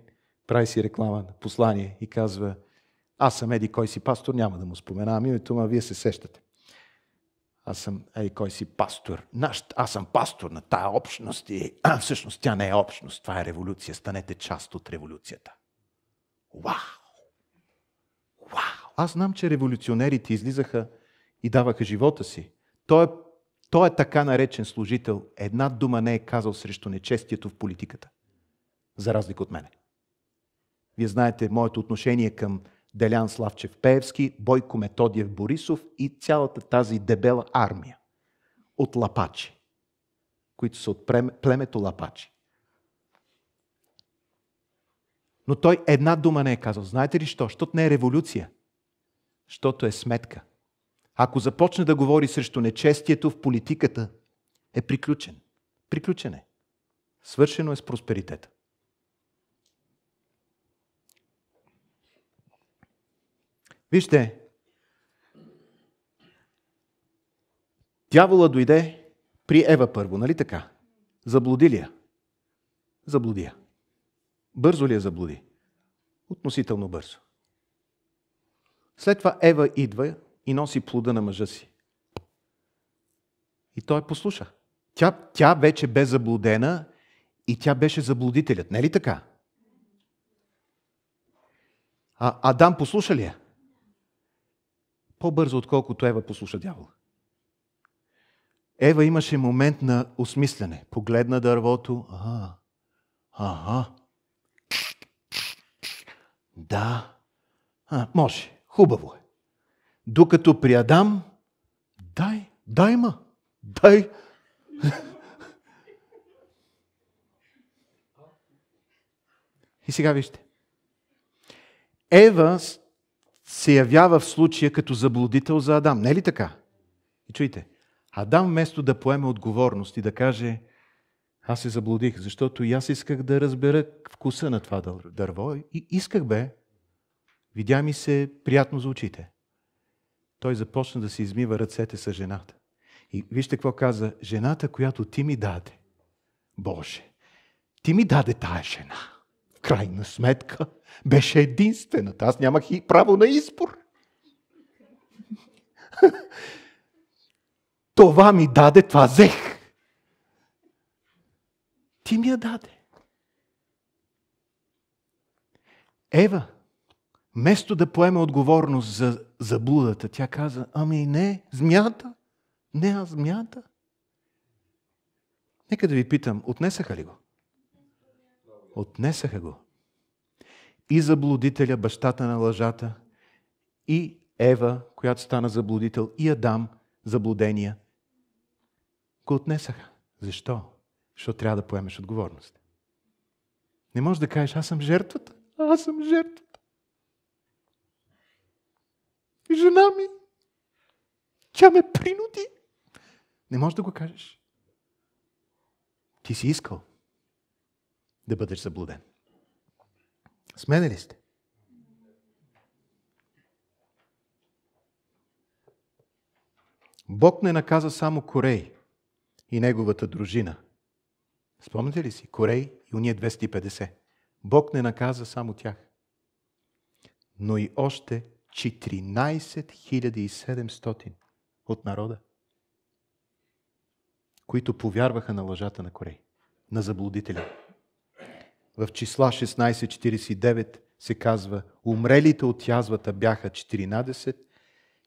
прави си реклама на послание и казва: аз съм еди кой си пастор, няма да му споменавам името, но вие се сещате. аз съм, кой си пастор. Аз съм пастор на тая общност и всъщност тя не е общност, това е революция. Станете част от революцията. Вау! Вау! Аз знам, че революционерите излизаха и даваха живота си. Той е така наречен служител. Една дума не е казал срещу нечестието в политиката. За разлика от мене. Вие знаете моето отношение към Делян Славчев Пеевски, Бойко Методиев Борисов и цялата тази дебела армия от лапачи, които са от племето лапачи. Но той една дума не е казал. Знаете ли що? Защото не е революция. Защото е сметка. Ако започне да говори срещу нечестието в политиката, е приключен. Приключен е. Свършено е с просперитета. Вижте, дявола дойде при Ева първо, нали така? Заблуди ли я? Заблуди я. Бързо ли я заблуди? Относително бързо. След това Ева идва и носи плода на мъжа си. И той послуша. Тя вече бе заблудена и тя беше заблудителят. Не ли така? А Адам послуша ли я? По-бързо, отколкото Ева послуша дявола. Ева имаше момент на осмислене. Погледна дървото. Да. Може. Хубаво е. Докато при Адам, дай. И сега вижте. Ева се явява в случая като заблудител за Адам. Не е ли така? И чуйте, Адам вместо да поеме отговорност и да каже, аз се заблудих, защото и аз исках да разбера вкуса на това дърво и исках видя ми се приятно за очите. Той започна да се измива ръцете с жената. И вижте какво каза, жената, която ти ми даде. Боже, ти ми даде тая жена. В крайна сметка беше единствената. Аз нямах и право на избор. Това ми даде, това взех. Ти ми я даде. Ева, вместо да поеме отговорност за заблудата, тя каза, не, змията. Не, аз змията. Нека да ви питам, отнесаха ли го? Отнесаха го. И заблудителя, бащата на лъжата, и Ева, която стана заблудител, и Адам, заблудения, го отнесаха. Защо? Защото трябва да поемеш отговорност. Не можеш да кажеш, аз съм жертвата. Аз съм жертвата. И жена ми, тя ме принуди. Не можеш да го кажеш. Ти си искал да бъдеш заблуден. С мене ли сте? Бог не наказа само Корей и неговата дружина. Спомняте ли си? Корей и уния 250. Бог не наказа само тях. Но и още 14 700 от народа, които повярваха на лъжата на Корей, на заблудителя. В числа 16:49 се казва, умрелите от язвата бяха 14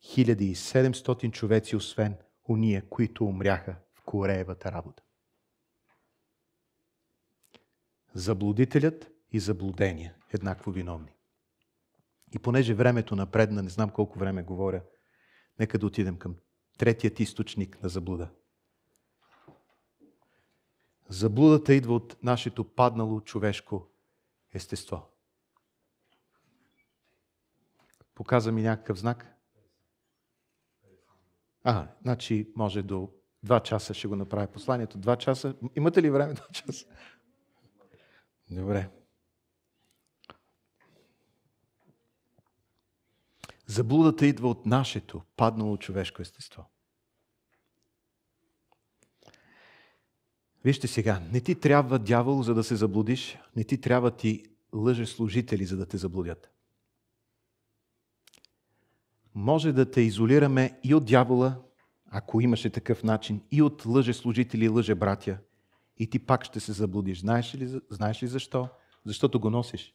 700 човеци, освен уния, които умряха в Кореевата работа. Заблудителят и заблудения еднакво виновни. И понеже времето напредна, не знам колко време говоря, нека да отидем към третият източник на заблуда. Заблудата идва от нашето паднало човешко естество. Показа ми някакъв знак? Значи може до 2 часа ще го направя посланието. 2 часа. Имате ли време 2 часа? Добре. Заблудата идва от нашето паднало човешко естество. Вижте сега, не ти трябва дявол, за да се заблудиш, не ти трябва ти лъжеслужители, за да те заблудят. Може да те изолираме и от дявола, ако имаше такъв начин, и от лъжеслужители и лъжебратя, и ти пак ще се заблудиш. Знаеш ли защо? Защото го носиш.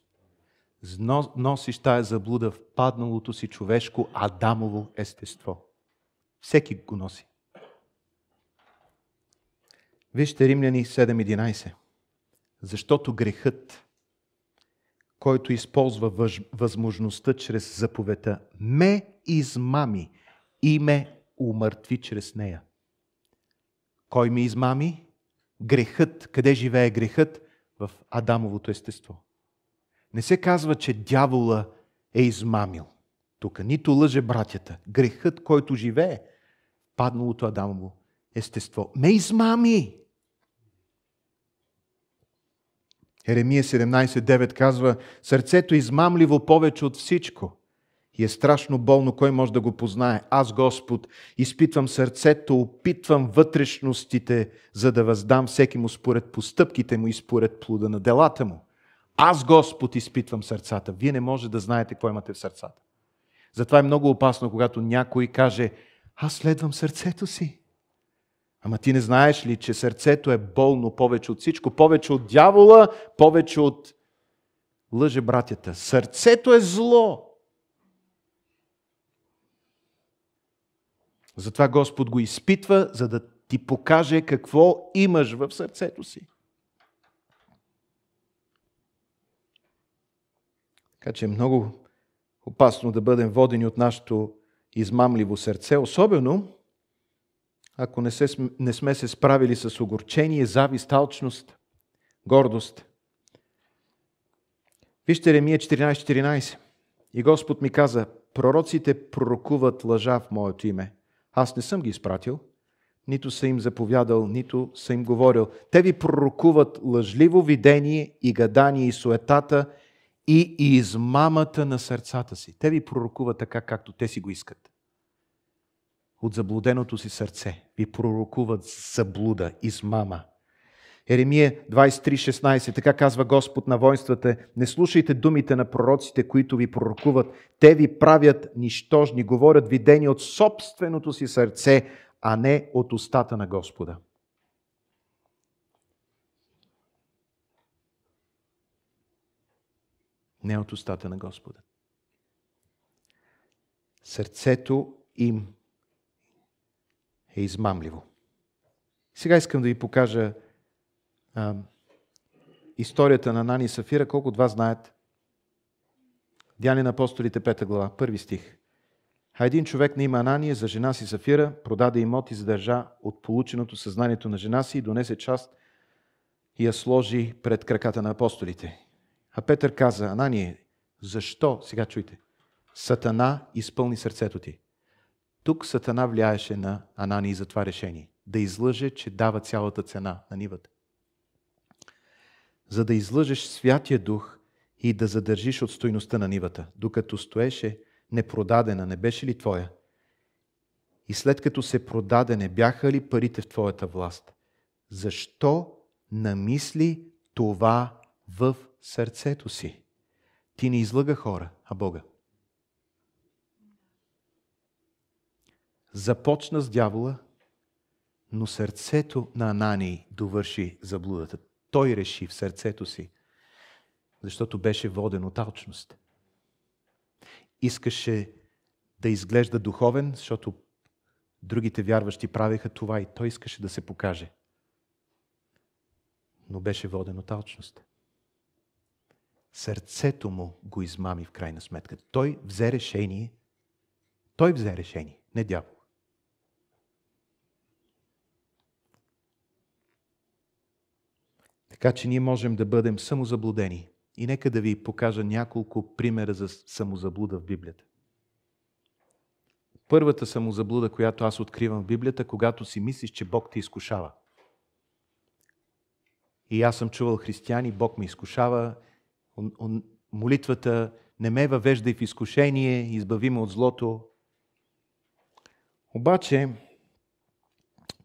Носиш тая заблуда в падналото си човешко Адамово естество. Всеки го носи. Вижте Римляни 7.11. Защото грехът, който използва възможността чрез заповедта, ме измами и ме умъртви чрез нея. Кой ме измами? Грехът. Къде живее грехът? В Адамовото естество. Не се казва, че дявола е измамил. Тук нито лъже братята. Грехът, който живее, падналото Адамово естество. Ме измами! Еремия 17.9 казва: сърцето е измамливо повече от всичко и е страшно болно, кой може да го познае. Аз, Господ, изпитвам сърцето, опитвам вътрешностите, за да въздам всеки му според постъпките му и според плода на делата му. Аз, Господ, изпитвам сърцата. Вие не може да знаете какво имате в сърцата. Затова е много опасно, когато някой каже: аз следвам сърцето си. Ама ти не знаеш ли, че сърцето е болно повече от всичко, повече от дявола, повече от лъжебратята. Сърцето е зло. Затова Господ го изпитва, за да ти покаже какво имаш в сърцето си. Така че е много опасно да бъдем водени от нашето измамливо сърце, особено ако не сме се справили с огорчение, завист, алчност, гордост. Вижте Еремия 14.14. И Господ ми каза: пророците пророкуват лъжа в моето име. Аз не съм ги изпратил, нито съм им заповядал, нито съм им говорил. Те ви пророкуват лъжливо видение и гадание и суетата и измамата на сърцата си. Те ви пророкуват така, както те си го искат. От заблуденото си сърце ви пророкуват заблуда, измама. Еремия 23.16. Така казва Господ на воинствата: не слушайте думите на пророците, които ви пророкуват. Те ви правят нищожни, говорят видения от собственото си сърце, а не от устата на Господа. Не от устата на Господа. Сърцето им е измамливо. Сега искам да ви покажа историята на Анания и Сафира. Колко от вас знаят? Деяния на апостолите, 5 глава, 1 стих. А един човек на име Анания за жена си Сафира продаде имот и задържа от полученото съзнанието на жена си и донесе част и я сложи пред краката на апостолите. А Петър каза: Анания, защо? Сега чуйте. Сатана изпълни сърцето ти. Тук Сатана влияеше на Анания за това решение. Да излъже, че дава цялата цена на нивата. За да излъжеш Святия Дух и да задържиш от стойността на нивата, докато стоеше непродадена, не беше ли твоя? И след като се продаде, не бяха ли парите в твоята власт? Защо намисли това в сърцето си? Ти не излъга хора, а Бога. Започна с дявола, но сърцето на Анания довърши заблудата. Той реши в сърцето си, защото беше воден от алчност. Искаше да изглежда духовен, защото другите вярващи правеха това и той искаше да се покаже. Но беше воден от алчност. Сърцето му го измами в крайна сметка. Той взе решение, не дявол. Така че ние можем да бъдем самозаблудени. И нека да ви покажа няколко примера за самозаблуда в Библията. Първата самозаблуда, която аз откривам в Библията, когато си мислиш, че Бог те изкушава. И аз съм чувал християни: Бог ме изкушава, молитвата: не ме въвеждай в изкушение, избави ме от злото. Обаче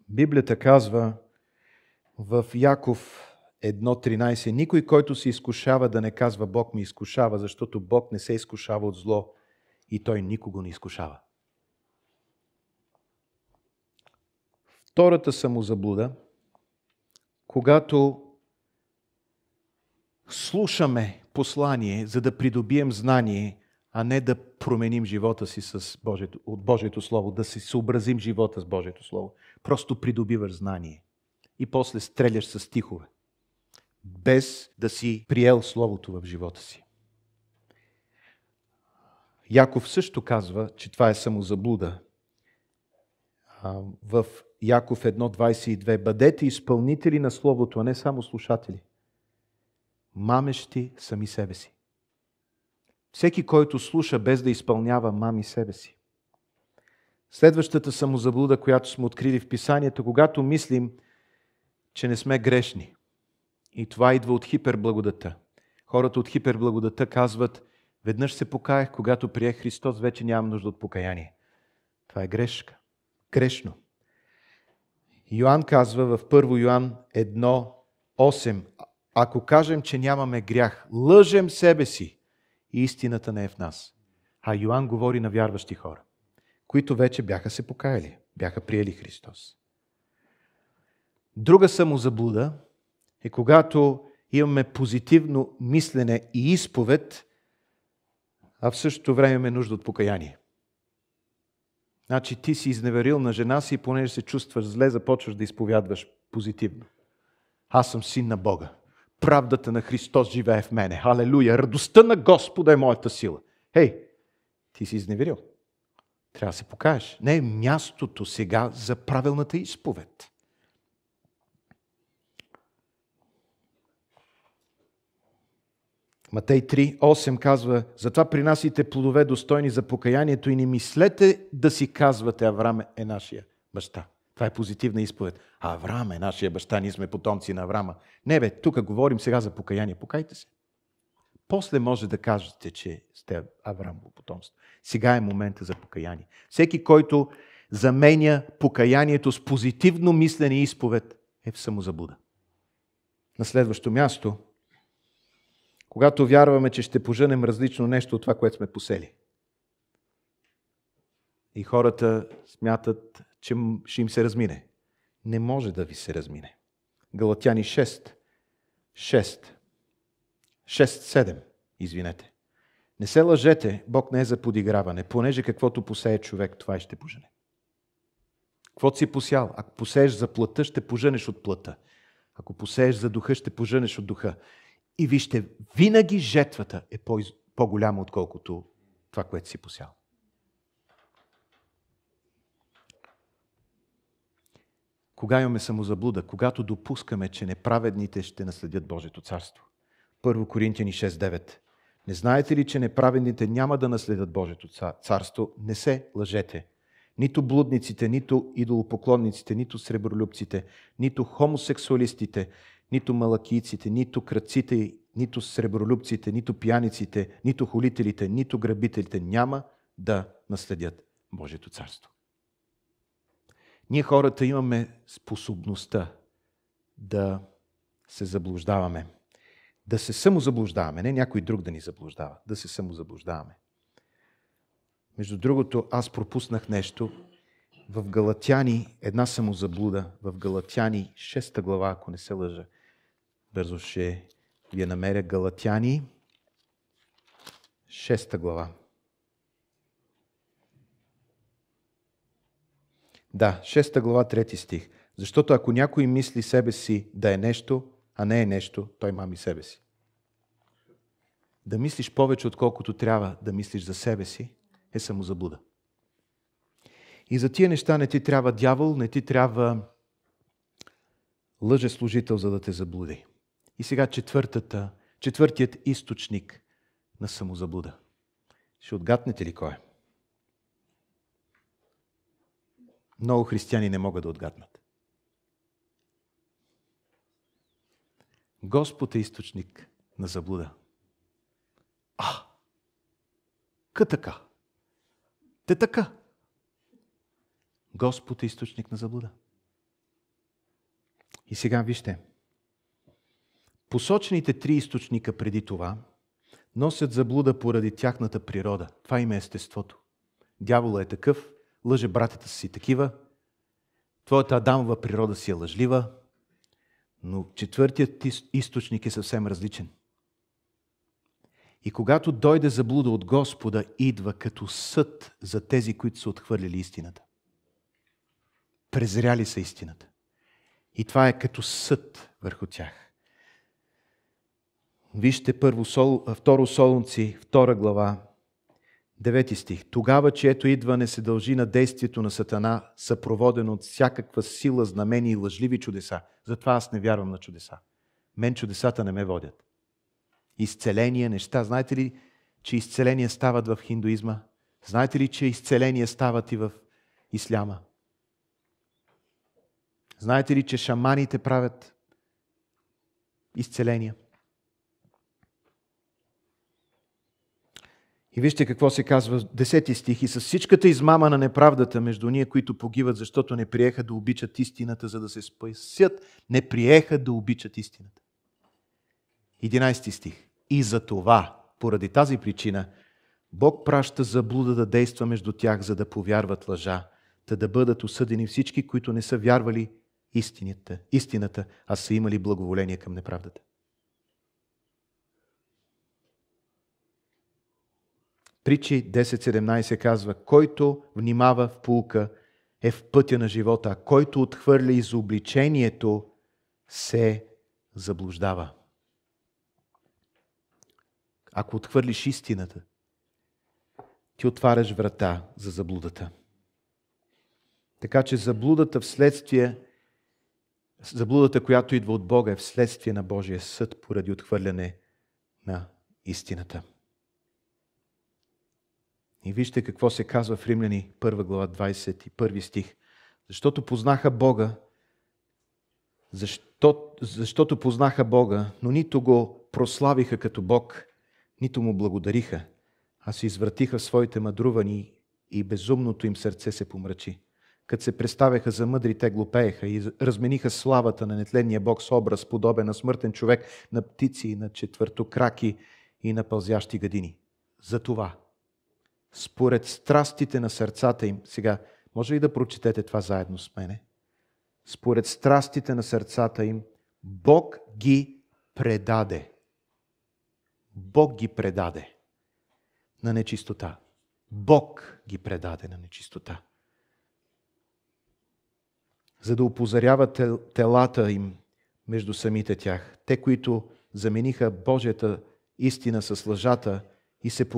Библията казва в Яков 1.13: никой, който се изкушава, да не казва Бог ме изкушава, защото Бог не се изкушава от зло и Той никого не изкушава. Втората самозаблуда, когато слушаме послание, за да придобием знание, а не да променим живота си от Божието Слово, да си съобразим живота с Божието Слово. Просто придобиваш знание и после стреляш с стихове, без да си приел Словото в живота си. Яков също казва, че това е самозаблуда. В Яков 1.22: бъдете изпълнители на Словото, а не само слушатели, мамещи сами себе си. Всеки, който слуша без да изпълнява, мами себе си. Следващата самозаблуда, която сме открили в Писанието, когато мислим, че не сме грешни. И това идва от хиперблагодата. Хората от хиперблагодата казват: веднъж се покаях, когато приех Христос, вече нямам нужда от покаяние. Това е грешка. Грешно. Йоан казва в 1 Йоан 1.8: ако кажем, че нямаме грях, лъжем себе си и истината не е в нас. А Йоан говори на вярващи хора, които вече бяха се покаяли, бяха приели Христос. Друга самозаблуда е когато имаме позитивно мислене и изповед, а в същото време имаме нужда от покаяние. Значи ти си изневерил на жена си и понеже се чувстваш зле, започваш да изповядваш позитивно. Аз съм син на Бога. Правдата на Христос живее в мене. Халелуя! Радостта на Господа е моята сила. Хей, ти си изневерил. Трябва да се покаеш. Не е мястото сега за правилната изповед. Матей 3.8 казва: затова принасите плодове достойни за покаянието и не мислете да си казвате: Авраам е нашия баща. Това е позитивна изповед. Авраам е нашия баща, ние сме потомци на Авраама. Не бе, тук говорим сега за покаяние. Покайте се. После може да кажете, че сте Авраамово потомство. Сега е момента за покаяние. Всеки, който заменя покаянието с позитивно мислене и изповед, е в самозаблуда. На следващо място, когато вярваме, че ще пожънем различно нещо от това, което сме посели. И хората смятат, че ще им се размине. Не може да ви се размине. Галатяни 6.7. Извинете. Не се лъжете, Бог не е за подиграване, понеже каквото посее човек, това и ще пожъне. Каквото си посял, ако посееш за плътта, ще пожънеш от плътта. Ако посееш за духа, ще пожънеш от духа. И вижте, винаги жетвата е по-голяма, отколкото това, което си посял. Кога имаме самозаблуда? Когато допускаме, че неправедните ще наследят Божието царство. 1 Коринтияни 6.9. Не знаете ли, че неправедните няма да наследят Божието царство? Не се лъжете. Нито блудниците, нито идолопоклонниците, нито сребролюбците, нито хомосексуалистите, нито малакийците, нито крадците, нито сребролюбците, нито пияниците, нито хулителите, нито грабителите няма да наследят Божието царство. Ние хората имаме способността да се заблуждаваме. Да се самозаблуждаваме. Не някой друг да ни заблуждава. Да се самозаблуждаваме. Между другото, аз пропуснах нещо. В Галатяни една самозаблуда. В Галатяни 6 глава, ако не се лъжа. Бързо ще я намеря. Галатяни 6 глава. Да, 6 глава, 3 стих. Защото ако някой мисли себе си да е нещо, а не е нещо, той мами себе си. Да мислиш повече, отколкото трябва да мислиш за себе си, е самозаблуда. И за тия неща не ти трябва дявол, не ти трябва лъжеслужител, за да те заблуди. И сега четвъртият източник на самозаблуда. Ще отгаднете ли кой е? Много християни не могат да отгаднат. Господ е източник на заблуда. Така. Те така. Господ е източник на заблуда. И сега вижте. Посочените 3 източника преди това носят заблуда поради тяхната природа. Това им е естеството. Дяволът е такъв, лъже братята си такива. Твоята Адамова природа си е лъжлива, но четвъртият източник е съвсем различен. И когато дойде заблуда от Господа, идва като съд за тези, които са отхвърлили истината. Презряли са истината. И това е като съд върху тях. Вижте 2 Солунци, 2 глава, 9 стих. Тогава, чието идване се дължи на действието на Сатана, съпроводено от всякаква сила, знамения и лъжливи чудеса. Затова аз не вярвам на чудеса. Мен чудесата не ме водят. Изцеления, неща. Знаете ли, че изцеления стават в хиндуизма? Знаете ли, че изцеления стават и в исляма? Знаете ли, че шаманите правят изцеления? И вижте какво се казва в 10 стих. И с всичката измама на неправдата между ние, които погиват, защото не приеха да обичат истината, за да се спасят, не приеха да обичат истината. 11 стих. И за това, поради тази причина, Бог праща заблуда да действа между тях, за да повярват лъжа, да бъдат осъдени всички, които не са вярвали истината, а са имали благоволение към неправдата. Притчи 10.17 казва: който внимава в поука е в пътя на живота, а който отхвърля изобличението се заблуждава. Ако отхвърлиш истината, ти отваряш врата за заблудата. Така че заблудата, която идва от Бога, е вследствие на Божия съд поради отхвърляне на истината. И вижте какво се казва в Римляни 1 глава 21 стих. Защото познаха Бога, но нито го прославиха като Бог, нито му благодариха, а се извратиха в своите мъдрувани и безумното им сърце се помрачи. Като се представяха за мъдри, те глупееха и размениха славата на нетленния Бог с образ, подобен на смъртен човек, на птици, на четвъртокраки и на пълзящи гадини. Затова, според страстите на сърцата им, сега, може ли да прочетете това заедно с мене? Според страстите на сърцата им, Бог ги предаде. Бог ги предаде на нечистота. Бог ги предаде на нечистота. За да опозарява телата им между самите тях. Те, които замениха Божията истина с лъжата и се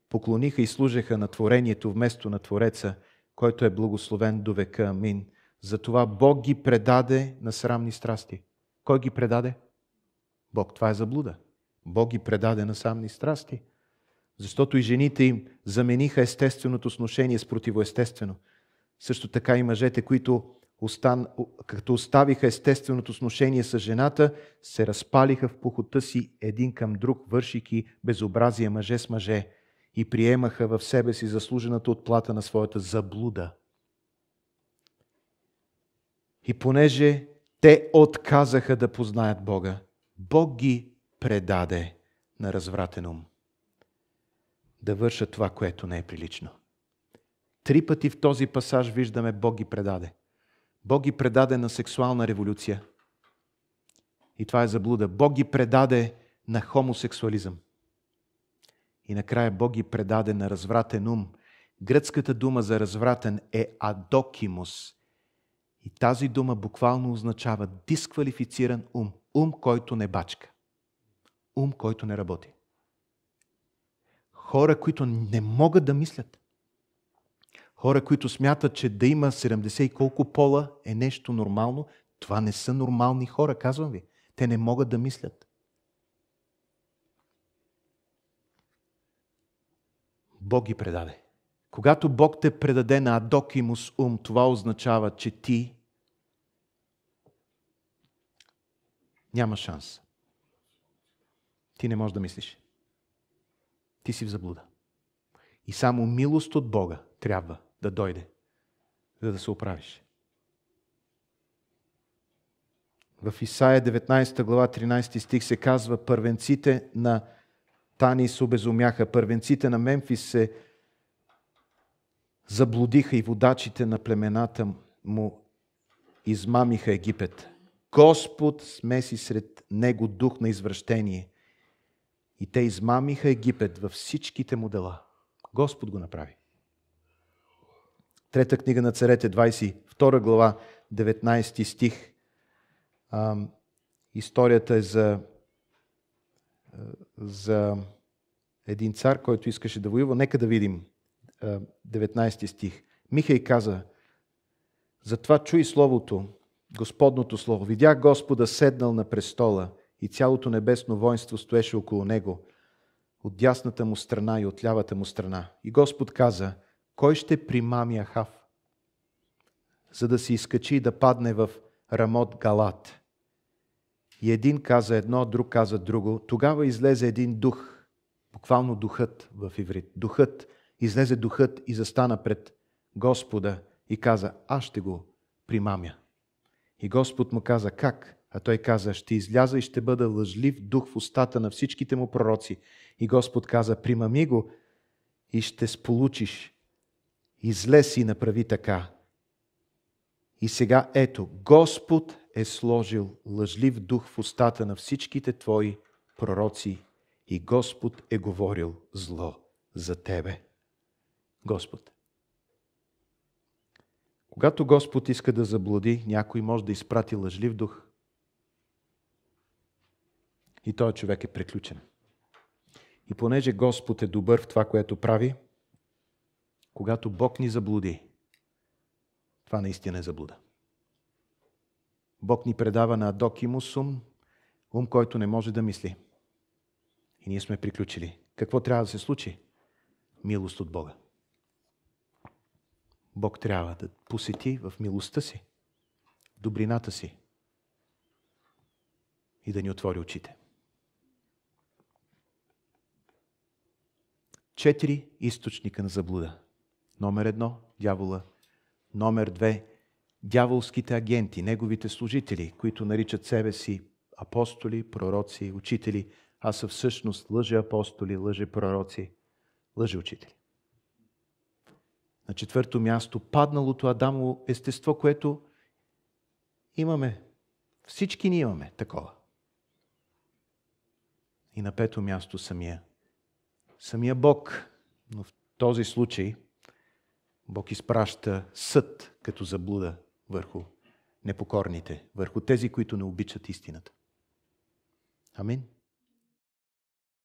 поклониха и служеха на творението вместо на Твореца, който е благословен до века. Амин. Затова Бог ги предаде на срамни страсти. Кой ги предаде? Бог. Това е заблуда. Бог ги предаде на срамни страсти. Защото и жените им замениха естественото сношение с противоестествено. Също така и мъжете, които като оставиха естественото сношение с жената, се разпалиха в похота си един към друг, вършики безобразие мъже с мъже и приемаха в себе си заслужената отплата на своята заблуда. И понеже те отказаха да познаят Бога, Бог ги предаде на развратен ум да вършат това, което не е прилично. 3 пъти в този пасаж виждаме Бог ги предаде. Бог ги предаде на сексуална революция. И това е заблуда. Бог ги предаде на хомосексуализъм. И накрая Бог ги предаде на развратен ум. Гръцката дума за развратен е адокимус. И тази дума буквално означава дисквалифициран ум. Ум, който не бачка. Ум, който не работи. Хора, които не могат да мислят. Хора, които смятат, че да има 70 и колко пола е нещо нормално. Това не са нормални хора, казвам ви. Те не могат да мислят. Бог ги предаде. Когато Бог те предаде на адокимус ум, това означава, че ти няма шанс. Ти не можеш да мислиш. Ти си в заблуда. И само милост от Бога трябва да дойде, за да се оправиш. В Исаия 19 глава 13 стих се казва: първенците на Танис обезумяха, първенците на Мемфис се заблудиха и водачите на племената му измамиха Египет. Господ смеси сред него дух на извращение. И те измамиха Египет във всичките му дела. Господ го направи. Трета книга на царете, 22 глава, 19 стих. Историята е за един цар, който искаше да воюва. Нека да видим 19 стих. Михай каза: затова чуй словото, Господното слово. Видях Господа седнал на престола и цялото небесно воинство стоеше около него, от дясната му страна и от лявата му страна. И Господ каза: кой ще примами Ахав, за да се изкачи и да падне в Рамот Галат? И един каза едно, друг каза друго. Тогава излезе един дух, буквално духът в иврит. Излезе духът и застана пред Господа и каза: аз ще го примамя. И Господ му каза: как? А той каза: ще изляза и ще бъда лъжлив дух в устата на всичките му пророци. И Господ каза: примами го и ще сполучиш. Излез и направи така. И сега ето, Господ е сложил лъжлив дух в устата на всичките твои пророци и Господ е говорил зло за тебе. Господ. Когато Господ иска да заблуди, някой може да изпрати лъжлив дух. И този човек е приключен. И понеже Господ е добър в това, което прави, когато Бог ни заблуди, това наистина е заблуда. Бог ни предава на адокимус ум, който не може да мисли. И ние сме приключили. Какво трябва да се случи? Милост от Бога. Бог трябва да посети в милостта си, в добрината си и да ни отвори очите. 4 източника на заблуда. Номер 1 – дявола. Номер 2 – дяволските агенти, неговите служители, които наричат себе си апостоли, пророци, учители, а са всъщност лъжеапостоли, лъжепророци, лъжеучители. На 4 място – падналото Адамово естество, което имаме. Всички ние имаме такова. И на 5 място самия Бог. Но в този случай Бог изпраща съд като заблуда върху непокорните, върху тези, които не обичат истината. Амин.